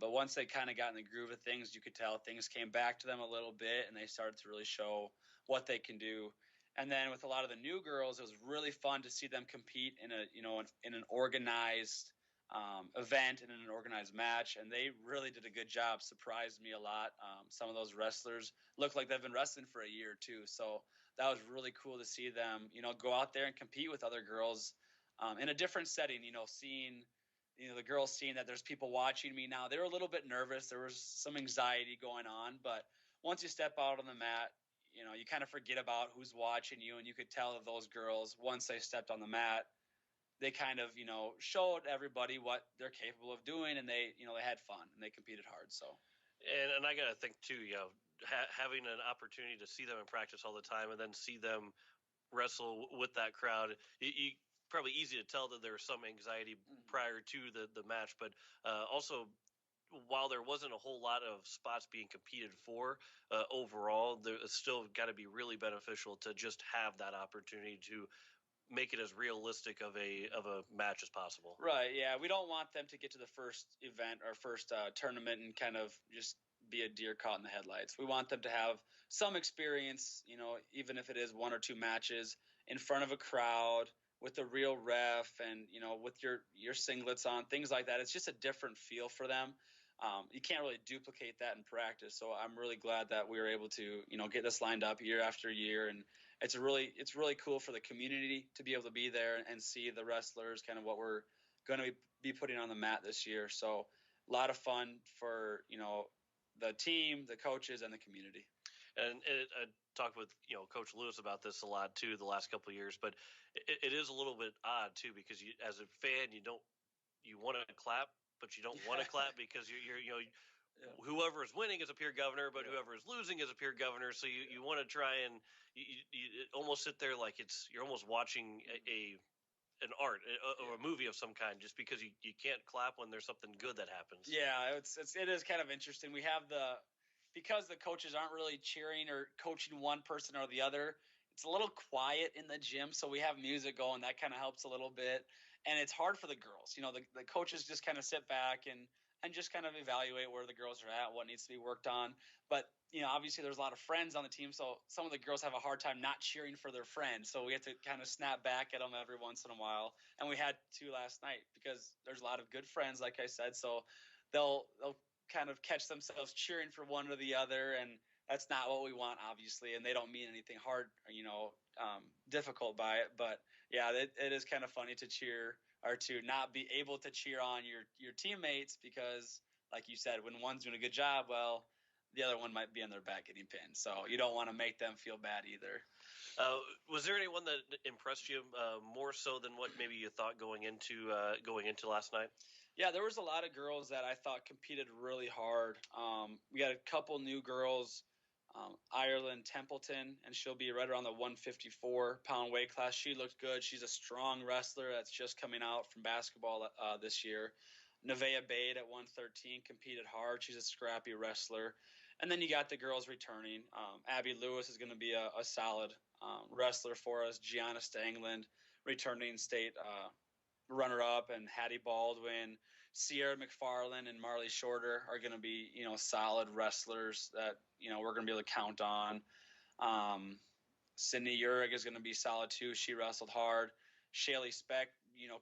Speaker 18: But once they kind of got in the groove of things, you could tell things came back to them a little bit, and they started to really show what they can do. And then with a lot of the new girls, it was really fun to see them compete in an organized event and in an organized match, and they really did a good job. Surprised me a lot. Some of those wrestlers look like they've been wrestling for a year or two, so that was really cool to see them, go out there and compete with other girls in a different setting. Seeing, the girls seeing that there's people watching me now. They were a little bit nervous. There was some anxiety going on, but once you step out on the mat, you kind of forget about who's watching you, and you could tell that those girls, once they stepped on the mat, they kind of, showed everybody what they're capable of doing, and they had fun and they competed hard. So,
Speaker 2: and I got to think too, having an opportunity to see them in practice all the time and then see them wrestle with that crowd, you probably easy to tell that there was some anxiety prior to the match, but also, while there wasn't a whole lot of spots being competed for overall, it's still got to be really beneficial to just have that opportunity to make it as realistic of a match as possible.
Speaker 18: Right. Yeah. We don't want them to get to the first event or first tournament and kind of just be a deer caught in the headlights. We want them to have some experience, even if it is one or two matches in front of a crowd with a real ref and, with your singlets on, things like that. It's just a different feel for them. You can't really duplicate that in practice. So I'm really glad that we were able to, get this lined up year after year. And it's really cool for the community to be able to be there and see the wrestlers, kind of what we're going to be putting on the mat this year. So a lot of fun for, the team, the coaches, and the community.
Speaker 2: And I talked with Coach Lewis about this a lot too the last couple of years, but it is a little bit odd too, because you, as a fan, you want to clap, but you don't want to clap because you're whoever is winning is a peer governor, but whoever is losing is a peer governor. So you want to try and you almost sit there like you're almost watching an art or a movie of some kind, just because you can't clap when there's something good that happens.
Speaker 18: Yeah, it is kind of interesting. We have because the coaches aren't really cheering or coaching one person or the other, it's a little quiet in the gym, so we have music going. That kind of helps a little bit. And it's hard for the girls. The coaches just kind of sit back and just kind of evaluate where the girls are at, what needs to be worked on. But, obviously there's a lot of friends on the team, so some of the girls have a hard time not cheering for their friends. So we have to kind of snap back at them every once in a while. And we had to last night because there's a lot of good friends, like I said. So they'll kind of catch themselves cheering for one or the other, and that's not what we want, obviously. And they don't mean anything hard, difficult by it. But yeah, it is kind of funny to cheer or to not be able to cheer on your teammates because, like you said, when one's doing a good job, well, the other one might be on their back getting pinned. So you don't want to make them feel bad either.
Speaker 2: Was there anyone that impressed you more so than what maybe you thought going into last night?
Speaker 18: Yeah, there was a lot of girls that I thought competed really hard. We got a couple new girls, Ireland Templeton, and she'll be right around the 154-pound weight class. She looked good. She's a strong wrestler that's just coming out from basketball this year. Nevaeh Bade at 113 competed hard. She's a scrappy wrestler. And then you got the girls returning. Abby Lewis is going to be a solid wrestler for us. Gianna Stangland, returning state runner-up, and Hattie Baldwin, Sierra McFarland, and Marley Shorter are going to be, solid wrestlers that, we're going to be able to count on. Sydney Urig is going to be solid too. She wrestled hard. Shaylee Speck,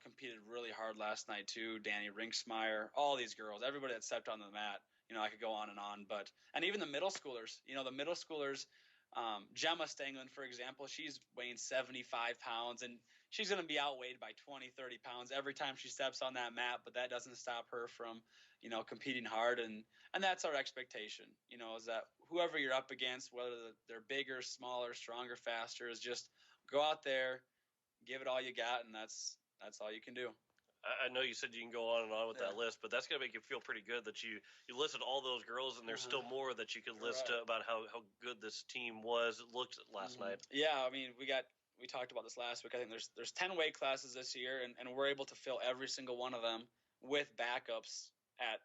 Speaker 18: competed really hard last night too. Danny Rinksmeyer, all these girls, everybody that stepped on the mat, I could go on, but, and even the middle schoolers, the middle schoolers Gemma Stanglin, for example, she's weighing 75 pounds, and she's going to be outweighed by 20, 30 pounds every time she steps on that mat, but that doesn't stop her from, competing hard. And that's our expectation, is that whoever you're up against, whether they're bigger, smaller, stronger, faster, is just go out there, give it all you got, and that's all you can do.
Speaker 2: I know you said you can go on and on with that list, but that's going to make you feel pretty good that you listed all those girls, and there's still more that you could list about how good this team looked last night.
Speaker 18: Yeah, I mean, we talked about this last week. I think there's 10 weight classes this year, and we're able to fill every single one of them with backups at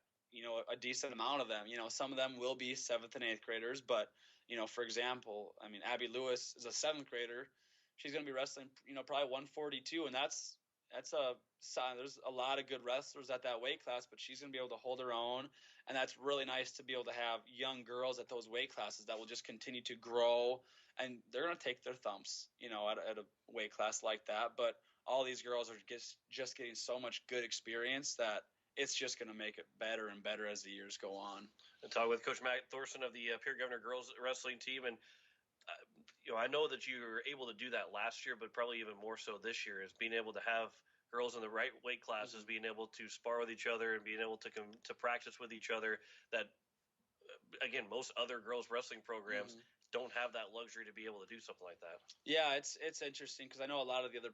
Speaker 18: a decent amount of them. Some of them will be 7th and 8th graders, but for example, I mean, Abby Lewis is a 7th grader. She's going to be wrestling, probably 142, and that's a sign. There's a lot of good wrestlers at that weight class, but she's going to be able to hold her own, and that's really nice to be able to have young girls at those weight classes that will just continue to grow, and they're going to take their thumps, at a weight class like that. But all these girls are just getting so much good experience that it's just going to make it better and better as the years go on.
Speaker 2: And talk with Coach Matt Thorson of the Pierre Governor girls wrestling team, and I know that you were able to do that last year, but probably even more so this year, is being able to have girls in the right weight classes, being able to spar with each other and being able to practice with each other. That, again, most other girls wrestling programs don't have that luxury to be able to do something like that.
Speaker 18: Yeah, it's interesting because I know a lot of the other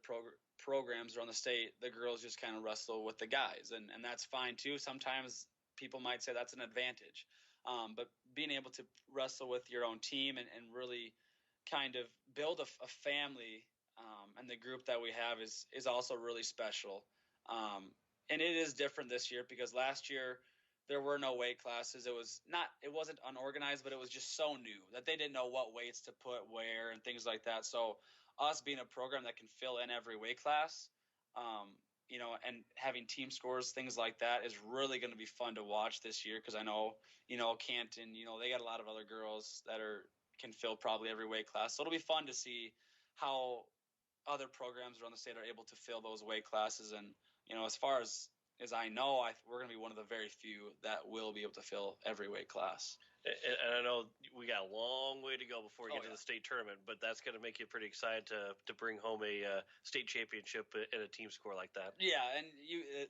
Speaker 18: programs around the state, the girls just kind of wrestle with the guys, and that's fine too. Sometimes people might say that's an advantage, but being able to wrestle with your own team and really kind of build a family, and the group that we have is also really special. And it is different this year because last year there were no weight classes. It wasn't unorganized, but it was just so new that they didn't know what weights to put where and things like that. So us being a program that can fill in every weight class, and having team scores, things like that, is really going to be fun to watch this year because I know, Canton, they got a lot of other girls that can fill probably every weight class. So it'll be fun to see how other programs around the state are able to fill those weight classes. And, as far as I know, we're going to be one of the very few that will be able to fill every weight class.
Speaker 2: And I know we got a long way to go before we get to the state tournament, but that's going to make you pretty excited to bring home a state championship in a team score like that.
Speaker 18: Yeah, and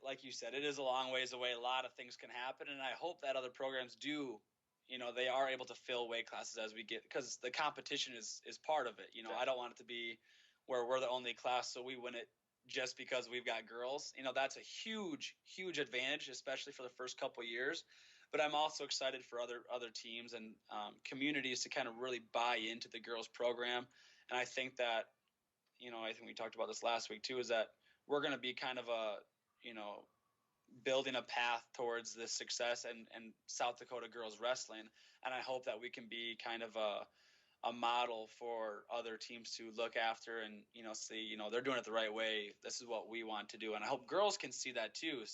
Speaker 18: like you said, it is a long ways away. A lot of things can happen, and I hope that other programs do. They are able to fill weight classes as we get, because the competition is part of it. I don't want it to be where we're the only class, so we win it just because we've got girls. That's a huge, huge advantage, especially for the first couple years. But I'm also excited for other teams and communities to kind of really buy into the girls program. And I think that, I think we talked about this last week too, is that we're going to be kind of building a path towards this success and South Dakota girls wrestling. And I hope that we can be kind of a model for other teams to look after and, see, they're doing it the right way. This is what we want to do. And I hope girls can see that too,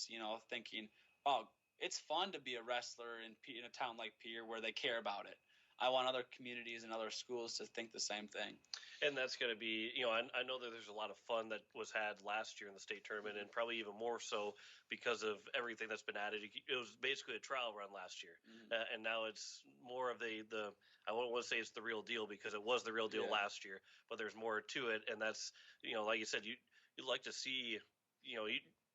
Speaker 18: thinking, oh, it's fun to be a wrestler in a town like Pierre where they care about it. I want other communities and other schools to think the same thing.
Speaker 2: And that's going to be, I know that there's a lot of fun that was had last year in the state tournament, and probably even more so because of everything that's been added. It was basically a trial run last year, and now it's more of the I won't want to say it's the real deal because it was the real deal last year, but there's more to it, and that's, like you said, you'd like to see,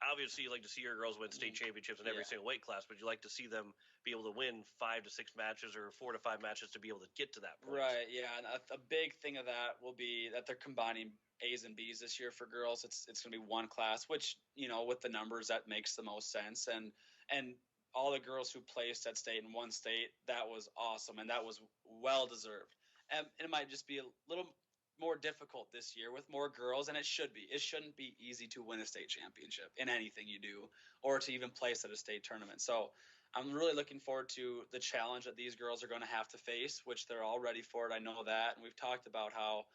Speaker 2: obviously you like to see your girls win state championships in every single weight class, but you like to see them be able to win 5 to 6 matches or 4 to 5 matches to be able to get to that point.
Speaker 18: Right. Yeah. And a big thing of that will be that they're combining A's and B's this year for girls. It's going to be one class, which, with the numbers, that makes the most sense. And all the girls who placed at state in one state, that was awesome. And that was well deserved. And it might just be a little more difficult this year with more girls, and it should be. It shouldn't be easy to win a state championship in anything you do, or to even place at a state tournament. So I'm really looking forward to the challenge that these girls are going to have to face, which they're all ready for it. I know that, and we've talked about how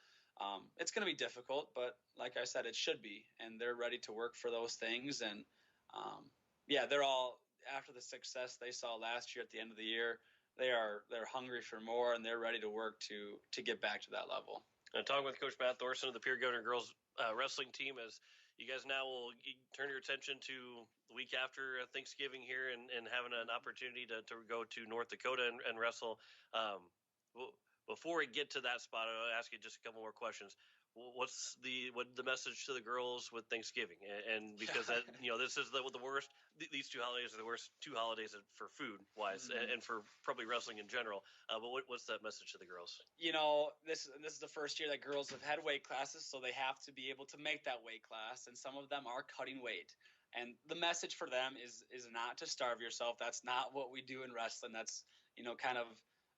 Speaker 18: it's going to be difficult, but like I said, it should be, and they're ready to work for those things. And they're all, after the success they saw last year at the end of the year, they're hungry for more, and they're ready to work to get back to that level.
Speaker 2: And talking with Coach Matt Thorson of the Pierre Governor girls wrestling team, as you guys now will turn your attention to the week after Thanksgiving here and having an opportunity to go to North Dakota and wrestle.
Speaker 19: Before we get to that spot, I'll ask you just a couple more questions. What's the message to the girls with Thanksgiving? And because that, this is the worst. These two holidays are the worst two holidays for food wise, and for probably wrestling in general. But what's that message to the girls?
Speaker 18: This is the first year that girls have had weight classes, so they have to be able to make that weight class, and some of them are cutting weight. And the message for them is not to starve yourself. That's not what we do in wrestling. That's kind of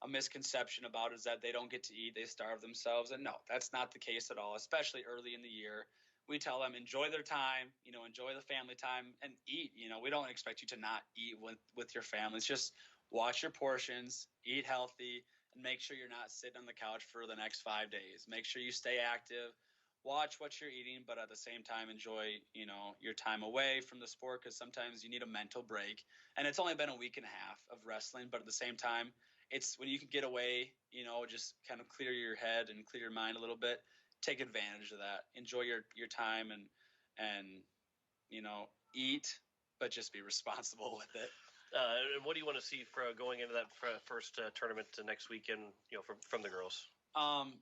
Speaker 18: a misconception about it, is that they don't get to eat, they starve themselves. And no, that's not the case at all, especially early in the year. We tell them enjoy their time, enjoy the family time and eat. We don't expect you to not eat with your family. It's just watch your portions, eat healthy, and make sure you're not sitting on the couch for the next 5 days. Make sure you stay active, watch what you're eating, but at the same time enjoy your time away from the sport, because sometimes you need a mental break. And it's only been a week and a half of wrestling, but at the same time, it's when you can get away, just kind of clear your head and clear your mind a little bit. Take advantage of that. Enjoy your time and eat, but just be responsible with it.
Speaker 19: And what do you want to see for going into that first tournament next weekend? From the girls.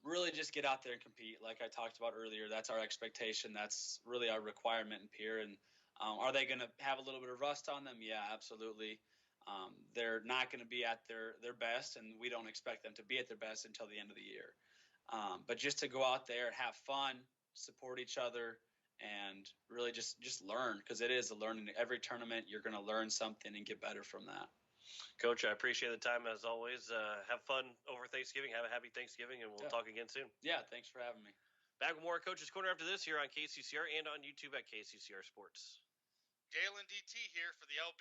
Speaker 18: Really just get out there and compete. Like I talked about earlier, that's our expectation. That's really our requirement in Pierre. And are they going to have a little bit of rust on them? Yeah, absolutely. They're not going to be at their best, and we don't expect them to be at their best until the end of the year. But just to go out there and have fun, support each other, and really just learn, because it is a learning. Every tournament, you're going to learn something and get better from that.
Speaker 19: Coach, I appreciate the time as always. Have fun over Thanksgiving. Have a happy Thanksgiving, and we'll talk again soon.
Speaker 18: Yeah, thanks for having me.
Speaker 19: Back with more Coach's Corner after this here on KCCR and on YouTube at KCCR Sports.
Speaker 3: Dale and DT here for the LB.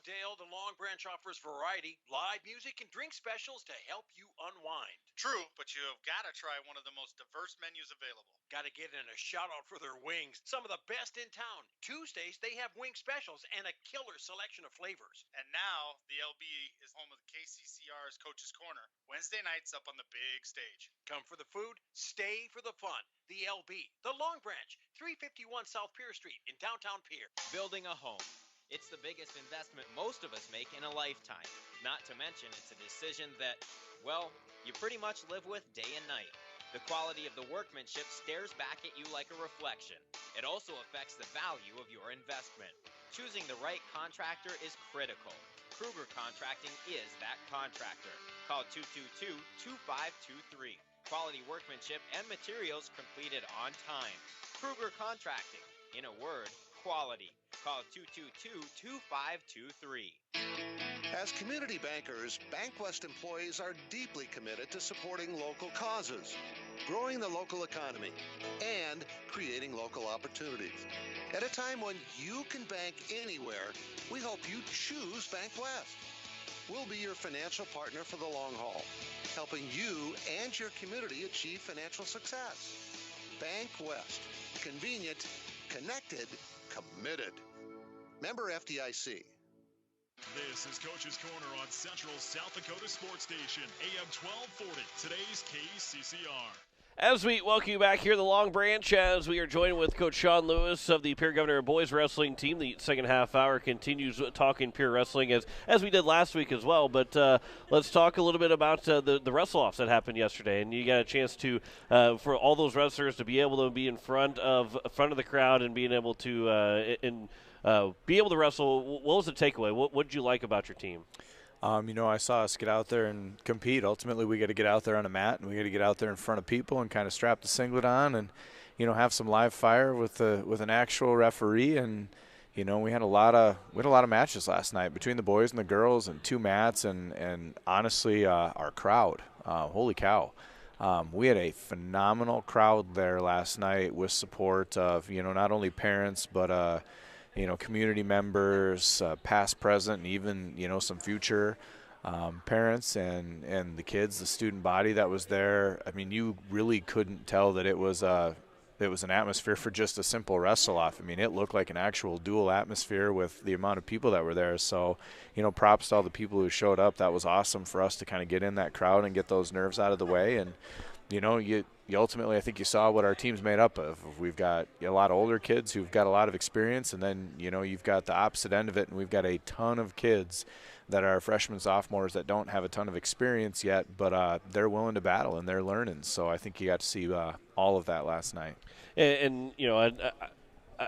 Speaker 4: Dale, the Long Branch offers variety, live music, and drink specials to help you unwind.
Speaker 3: True, but you have got to try one of the most diverse menus available.
Speaker 4: Got to get in a shout out for their wings, some of the best in town. Tuesdays, they have wing specials and a killer selection of flavors.
Speaker 3: And now, the LB is home of the KCCR's Coach's Corner. Wednesday nights up on the big stage.
Speaker 4: Come for the food, stay for the fun. The LB, the Long Branch, 351 South Pier Street in downtown Pierre.
Speaker 10: Building a home. It's the biggest investment most of us make in a lifetime. Not to mention, it's a decision that, well, you pretty much live with day and night. The quality of the workmanship stares back at you like a reflection. It also affects the value of your investment. Choosing the right contractor is critical. Kruger Contracting is that contractor. Call 222-2523. Quality workmanship and materials completed on time. Kruger Contracting. In a word, quality. Call 222-2523.
Speaker 15: As community bankers, BankWest employees are deeply committed to supporting local causes, growing the local economy, and creating local opportunities. At a time when you can bank anywhere, we hope you choose BankWest. We'll be your financial partner for the long haul, helping you and your community achieve financial success. BankWest. Convenient, connected, committed. Member FDIC.
Speaker 11: This is Coach's Corner on Central South Dakota Sports Station, AM 1240, today's KCCR.
Speaker 2: As we welcome you back here, the Long Branch, as we are joined with Coach Sean Lewis of the Pierre Governor Boys Wrestling Team. The second half hour continues talking Pierre Wrestling as we did last week as well. But let's talk a little bit about the wrestle-offs that happened yesterday. And you got a chance to for all those wrestlers to be able to be in front of the crowd and being able to be able to wrestle. What was the takeaway? What did you like about your team?
Speaker 20: I saw us get out there and compete. Ultimately, we got to get out there on a mat, and we got to get out there in front of people and kind of strap the singlet on and, have some live fire with an actual referee. And, we had a lot of matches last night between the boys and the girls, and two mats, and honestly, our crowd. Holy cow. We had a phenomenal crowd there last night with support of, not only parents, but community members, past, present, and even, some future parents and the kids, the student body that was there. I mean, you really couldn't tell that it was an atmosphere for just a simple wrestle-off. I mean, it looked like an actual dual atmosphere with the amount of people that were there. So, props to all the people who showed up. That was awesome for us to kind of get in that crowd and get those nerves out of the way. And, ultimately, I think you saw what our team's made up of. We've got a lot of older kids who've got a lot of experience, and then, you've got the opposite end of it, and we've got a ton of kids that are freshmen, sophomores that don't have a ton of experience yet, but they're willing to battle and they're learning. So I think you got to see all of that last night.
Speaker 2: And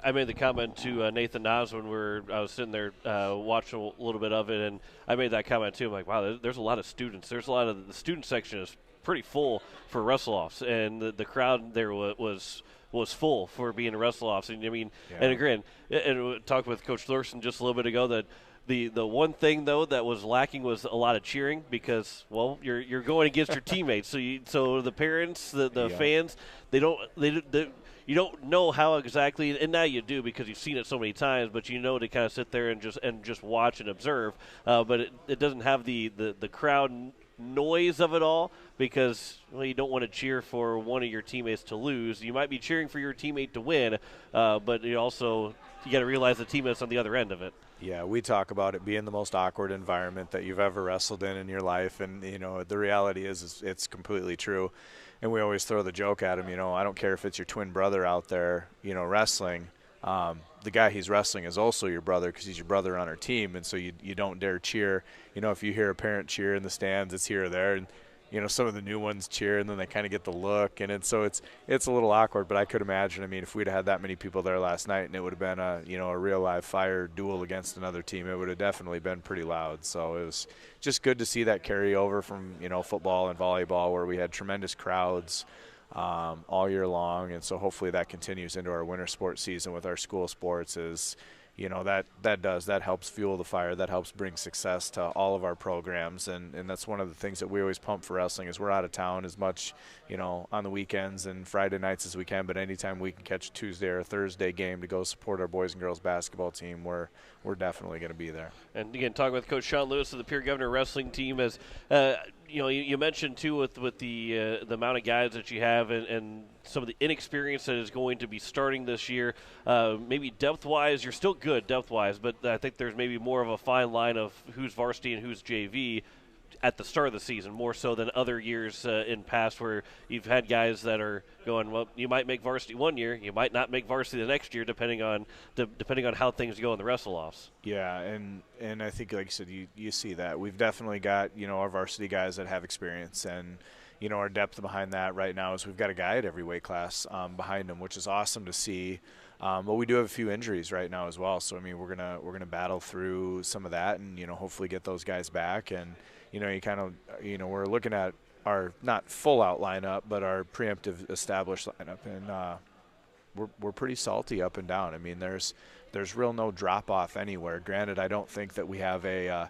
Speaker 2: I made the comment to Nathan Nas when I was sitting there watching a little bit of it, and I made that comment too. I'm like, wow, there's a lot of students. There's a lot of the student section is pretty full for wrestle-offs, and the crowd there was full for being wrestle-offs. And I mean, and again, and we talked with Coach Thurston just a little bit ago that the one thing though that was lacking was a lot of cheering because you're going against your teammates. So the parents, the fans, you don't know how exactly, and now you do because you've seen it so many times. But to kind of sit there and just watch and observe. But it doesn't have the crowd noise of it all because you don't want to cheer for one of your teammates to lose. You might be cheering for your teammate to win, but you got to realize the teammate's on the other end of it.
Speaker 20: Yeah, we talk about it being the most awkward environment that you've ever wrestled in your life, and the reality is it's completely true. And we always throw the joke at him, I don't care if it's your twin brother out there, wrestling. The guy he's wrestling is also your brother because he's your brother on our team, and so you don't dare cheer. If you hear a parent cheer in the stands, it's here or there, and some of the new ones cheer, and then they kind of get the look, and it's a little awkward. But I could imagine, if we'd had that many people there last night, and it would have been a real live fire duel against another team, it would have definitely been pretty loud. So it was just good to see that carry over from football and volleyball, where we had tremendous crowds all year long, and so hopefully that continues into our winter sports season with our school sports. That helps fuel the fire, that helps bring success to all of our programs, and that's one of the things that we always pump for wrestling is we're out of town as much on the weekends and Friday nights as we can, but anytime we can catch a Tuesday or a Thursday game to go support our boys and girls basketball team, we're definitely going to be there.
Speaker 2: And again, talking with Coach Sean Lewis of the Pierre Governor wrestling team, as you mentioned too with the amount of guys that you have and some of the inexperience that is going to be starting this year. Maybe depth-wise, you're still good depth-wise, but I think there's maybe more of a fine line of who's varsity and who's JV at the start of the season, more so than other years in past where you've had guys that are going, well, you might make varsity one year, you might not make varsity the next year, depending on how things go in the wrestle-offs.
Speaker 20: Yeah, and I think, like you said, you see that. We've definitely got, our varsity guys that have experience, and, our depth behind that right now is we've got a guy at every weight class behind them, which is awesome to see. But we do have a few injuries right now as well, so, we're gonna battle through some of that and, hopefully get those guys back. And, we're looking at our not full out lineup, but our preemptive established lineup, and we're pretty salty up and down. There's real no drop off anywhere. Granted, I don't think that we have a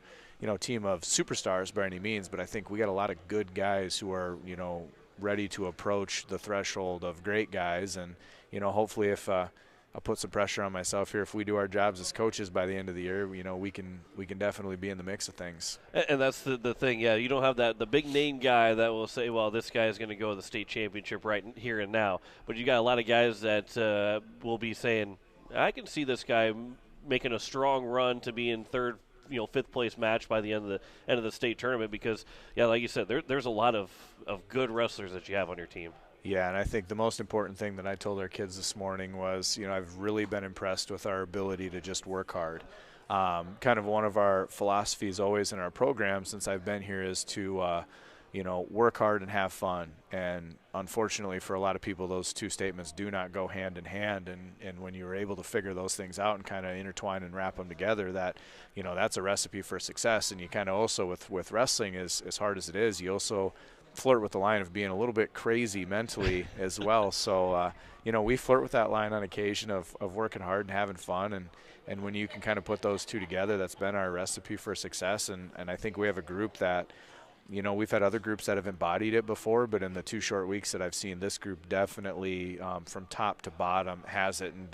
Speaker 20: team of superstars by any means, but I think we got a lot of good guys who are ready to approach the threshold of great guys, and hopefully if I'll put some pressure on myself here. If we do our jobs as coaches by the end of the year, we can definitely be in the mix of things.
Speaker 2: And that's the thing. Yeah, you don't have the big name guy that will say, well, this guy is going to go to the state championship right here and now. But you got a lot of guys that will be saying, I can see this guy making a strong run to be in third, fifth place match by the end of the state tournament because, yeah, like you said, there's a lot of good wrestlers that you have on your team.
Speaker 20: Yeah, and I think the most important thing that I told our kids this morning was, I've really been impressed with our ability to just work hard. Kind of one of our philosophies always in our program since I've been here is to, work hard and have fun. And unfortunately for a lot of people, those two statements do not go hand in hand. And when you're able to figure those things out and kind of intertwine and wrap them together, that, that's a recipe for success. And you kind of also with wrestling, as hard as it is, you also flirt with the line of being a little bit crazy mentally as well. So, we flirt with that line on occasion of working hard and having fun. And when you can kind of put those two together, that's been our recipe for success. And I think we have a group that, we've had other groups that have embodied it before, but in the 2 short weeks that I've seen, this group definitely from top to bottom has it and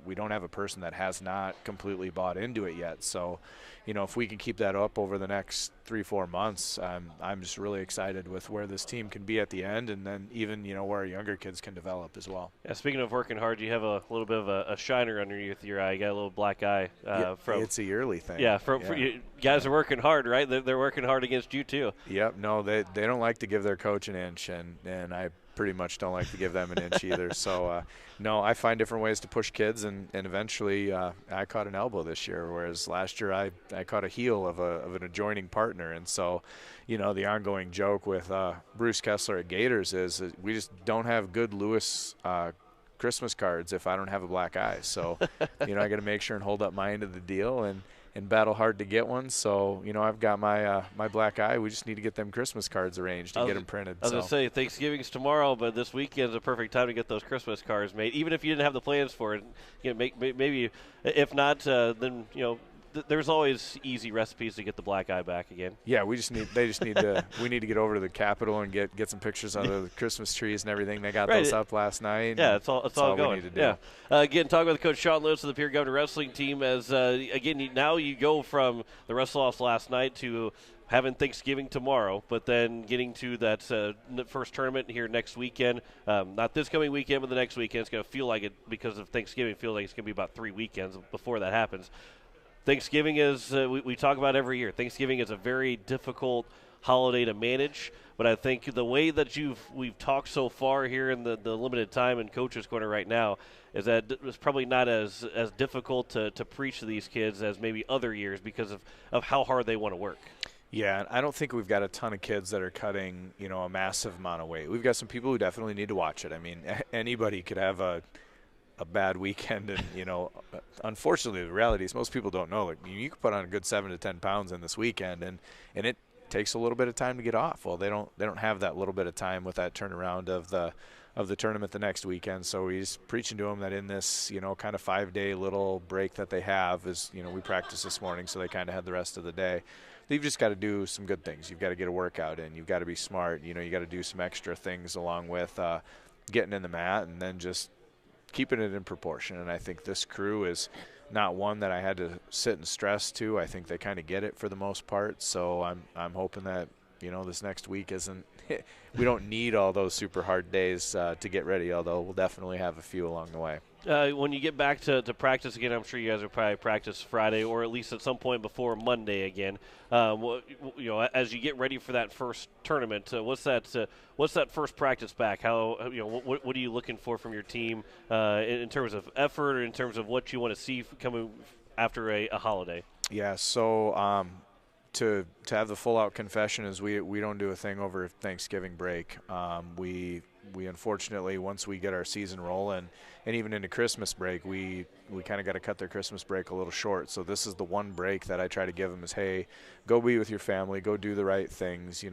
Speaker 20: we don't have a person that has not completely bought into it yet. So, if we can keep that up over the next 3-4 months, I'm just really excited with where this team can be at the end, and then even, where our younger kids can develop as well.
Speaker 2: Yeah, speaking of working hard, you have a little bit of a shiner underneath your eye. You got a little black eye.
Speaker 20: It's a yearly thing.
Speaker 2: Yeah, guys are working hard, right? They're working hard against you too.
Speaker 20: Yep. No, they don't like to give their coach an inch, and pretty much don't like to give them an inch either. So, no, I find different ways to push kids, and eventually I caught an elbow this year, whereas last year I caught a heel of an adjoining partner. And so, the ongoing joke with Bruce Kessler at Gators is that we just don't have good Lewis Christmas cards if I don't have a black eye. So, I got to make sure and hold up my end of the deal and battle hard to get one. So, I've got my my black eye. We just need to get them Christmas cards arranged and get them printed.
Speaker 2: I was going to say Thanksgiving's tomorrow, but this weekend's a perfect time to get those Christmas cards made. Even if you didn't have the plans for it, maybe if not, then there's always easy recipes to get the black eye back again.
Speaker 20: Yeah, we need to get over to the Capitol and get some pictures of the Christmas trees and everything. They got those up last night.
Speaker 2: Yeah, it's all going.
Speaker 20: We need to do.
Speaker 2: Yeah. Again, talking with Coach Sean Lewis of the Pierre Governor Wrestling team as, again, now you go from the wrestle-offs last night to having Thanksgiving tomorrow, but then getting to that first tournament here next weekend. Not this coming weekend, but the next weekend. It's going to feel like it, because of Thanksgiving, feel like it's going to be about 3 weekends before that happens. Thanksgiving is, we talk about every year, Thanksgiving is a very difficult holiday to manage, but I think the way that we've talked so far here in the limited time in Coach's Corner right now is that it's probably not as difficult to preach to these kids as maybe other years because of how hard they want to work.
Speaker 20: Yeah, I don't think we've got a ton of kids that are cutting, a massive amount of weight. We've got some people who definitely need to watch it. I mean, anybody could have a bad weekend, and unfortunately the reality is most people don't know, like, you can put on a good 7 to 10 pounds in this weekend, and it takes a little bit of time to get off. Well, they don't have that little bit of time with that turnaround of the tournament the next weekend. So he's preaching to them that in this kind of 5-day little break that they have is, we practiced this morning, so they kind of had the rest of the day. You've just got to do some good things. You've got to get a workout in. You've got to be smart. You got to do some extra things along with getting in the mat, and then just keeping it in proportion. And I think this crew is not one that I had to sit and stress to. I think they kind of get it for the most part. So I'm hoping that this next week isn't we don't need all those super hard days to get ready, although we'll definitely have a few along the way.
Speaker 2: When you get back to practice again, I'm sure you guys will probably practice Friday or at least at some point before Monday again. As you get ready for that first tournament, what's that first practice back? How what are you looking for from your team in terms of effort, or in terms of what you want to see coming after a holiday?
Speaker 20: Yeah, so to have the full out confession is we don't do a thing over Thanksgiving break. We unfortunately, once we get our season rolling, and even into Christmas break, we kind of got to cut their Christmas break a little short. So this is the one break that I try to give them is, hey, go be with your family, go do the right things.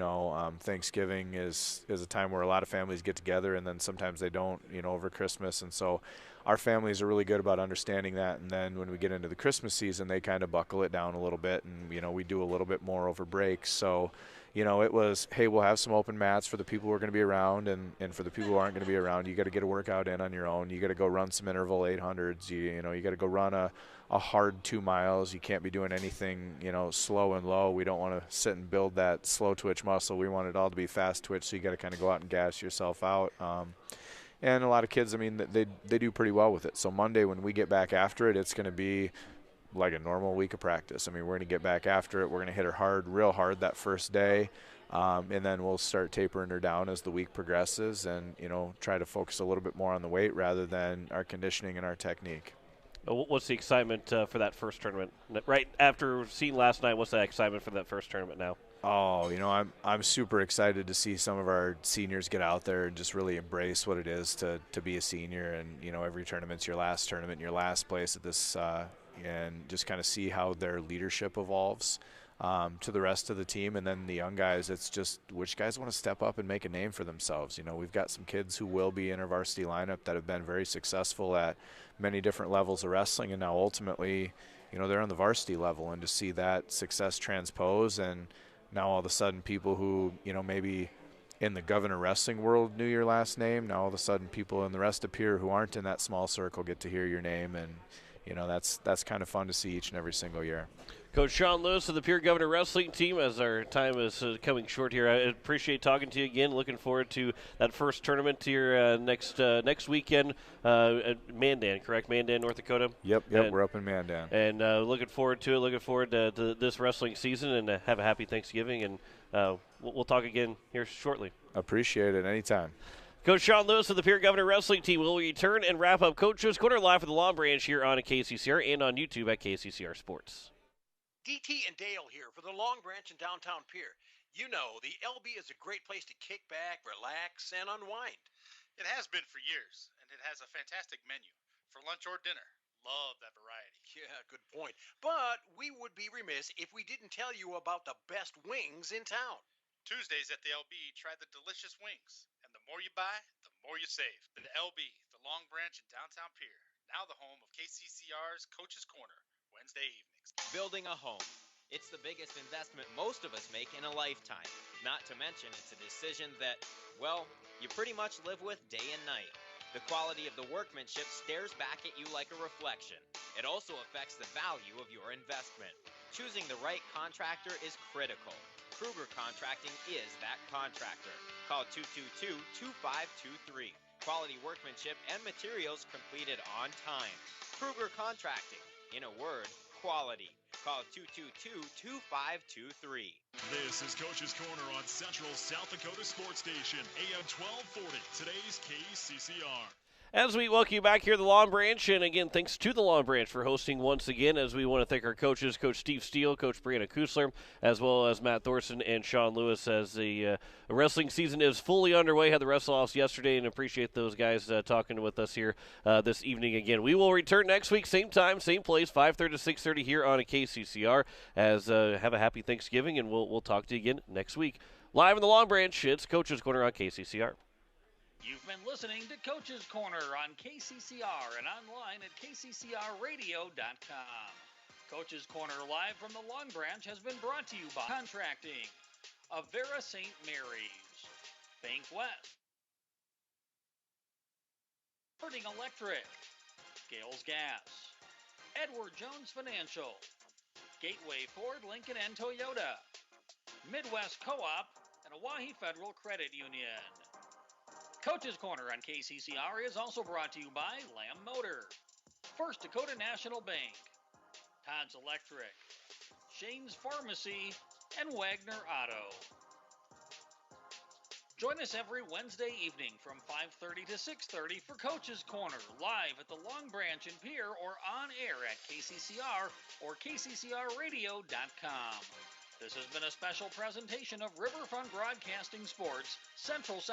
Speaker 20: Thanksgiving is a time where a lot of families get together, and then sometimes they don't, over Christmas. And so our families are really good about understanding that. And then when we get into the Christmas season, they kind of buckle it down a little bit, and, we do a little bit more over breaks. So, it was, hey, we'll have some open mats for the people who are going to be around, and for the people who aren't going to be around, you got to get a workout in on your own. You got to go run some interval 800s. You got to go run a hard 2 miles. You can't be doing anything, slow and low. We don't want to sit and build that slow twitch muscle. We want it all to be fast twitch, so you got to kind of go out and gas yourself out. And a lot of kids, they do pretty well with it. So Monday when we get back after it, it's going to be like a normal week of practice. We're going to get back after it. We're going to hit her real hard that first day, and then we'll start tapering her down as the week progresses, and try to focus a little bit more on the weight rather than our conditioning and our technique.
Speaker 2: What's the excitement for that first tournament? Right after seeing last night, what's that excitement for that first tournament now?
Speaker 20: Oh, I'm super excited to see some of our seniors get out there and just really embrace what it is to be a senior. And, every tournament's your last tournament, your last place at this, and just kind of see how their leadership evolves to the rest of the team. And then the young guys, it's just which guys want to step up and make a name for themselves. We've got some kids who will be in our varsity lineup that have been very successful at many different levels of wrestling, and now ultimately, they're on the varsity level. And to see that success transpose, and now all of a sudden people who, maybe in the Governor Wrestling world knew your last name, now all of a sudden people in the rest of Pierre who aren't in that small circle get to hear your name, and that's kind of fun to see each and every single year.
Speaker 2: Coach Sean Lewis of the Pierre Governor Wrestling team, as our time is coming short here. I appreciate talking to you again. Looking forward to that first tournament here next weekend at Mandan, correct? Mandan, North Dakota?
Speaker 20: Yep, we're up in Mandan.
Speaker 2: And looking forward to it. Looking forward to this wrestling season, and have a happy Thanksgiving. And we'll talk again here shortly.
Speaker 20: Appreciate it. Anytime.
Speaker 2: Coach Sean Lewis of the Pierre Governor Wrestling Team will return and wrap up Coach's Corner live from the Long Branch here on KCCR and on YouTube at KCCR Sports.
Speaker 4: DT and Dale here for the Long Branch in downtown Pierre. You know, the LB is a great place to kick back, relax, and unwind.
Speaker 3: It has been for years, and it has a fantastic menu for lunch or dinner. Love that variety.
Speaker 4: Yeah, good point. But we would be remiss if we didn't tell you about the best wings in town.
Speaker 3: Tuesdays at the LB, try the delicious wings. And the more you buy, the more you save. The LB, the Long Branch in downtown Pierre. Now the home of KCCR's Coach's Corner, Wednesday evenings.
Speaker 10: Building a home. It's the biggest investment most of us make in a lifetime. Not to mention, it's a decision that, well, you pretty much live with day and night. The quality of the workmanship stares back at you like a reflection. It also affects the value of your investment. Choosing the right contractor is critical. Kruger Contracting is that contractor. Call 222-2523. Quality workmanship and materials completed on time. Kruger Contracting. In a word, quality. Call 222-2523.
Speaker 11: This is Coach's Corner on Central South Dakota Sports Station, AM 1240, today's KCCR.
Speaker 2: As we welcome you back here to the Long Branch, and again, thanks to the Long Branch for hosting once again, as we want to thank our coaches, Coach Steve Steele, Coach Brianna Kusler, as well as Matt Thorson and Sean Lewis, as the wrestling season is fully underway. Had the wrestle-offs yesterday, and appreciate those guys talking with us here this evening again. We will return next week, same time, same place, 5:30 to 6:30 here on a KCCR, as have a happy Thanksgiving, and we'll talk to you again next week. Live in the Long Branch, it's Coach's Corner on KCCR.
Speaker 1: You've been listening to Coach's Corner on KCCR and online at kccrradio.com. Coach's Corner live from the Long Branch has been brought to you by Contracting, Avera St. Mary's, Bank West, Herding Electric, Gales Gas, Edward Jones Financial, Gateway Ford, Lincoln and Toyota, Midwest Co-op, and Oahe Federal Credit Union. Coach's Corner on KCCR is also brought to you by Lamb Motor, First Dakota National Bank, Todd's Electric, Shane's Pharmacy, and Wagner Auto. Join us every Wednesday evening from 5:30 to 6:30 for Coach's Corner, live at the Long Branch in Pierre or on air at KCCR or kccrradio.com. This has been a special presentation of Riverfront Broadcasting Sports, Central South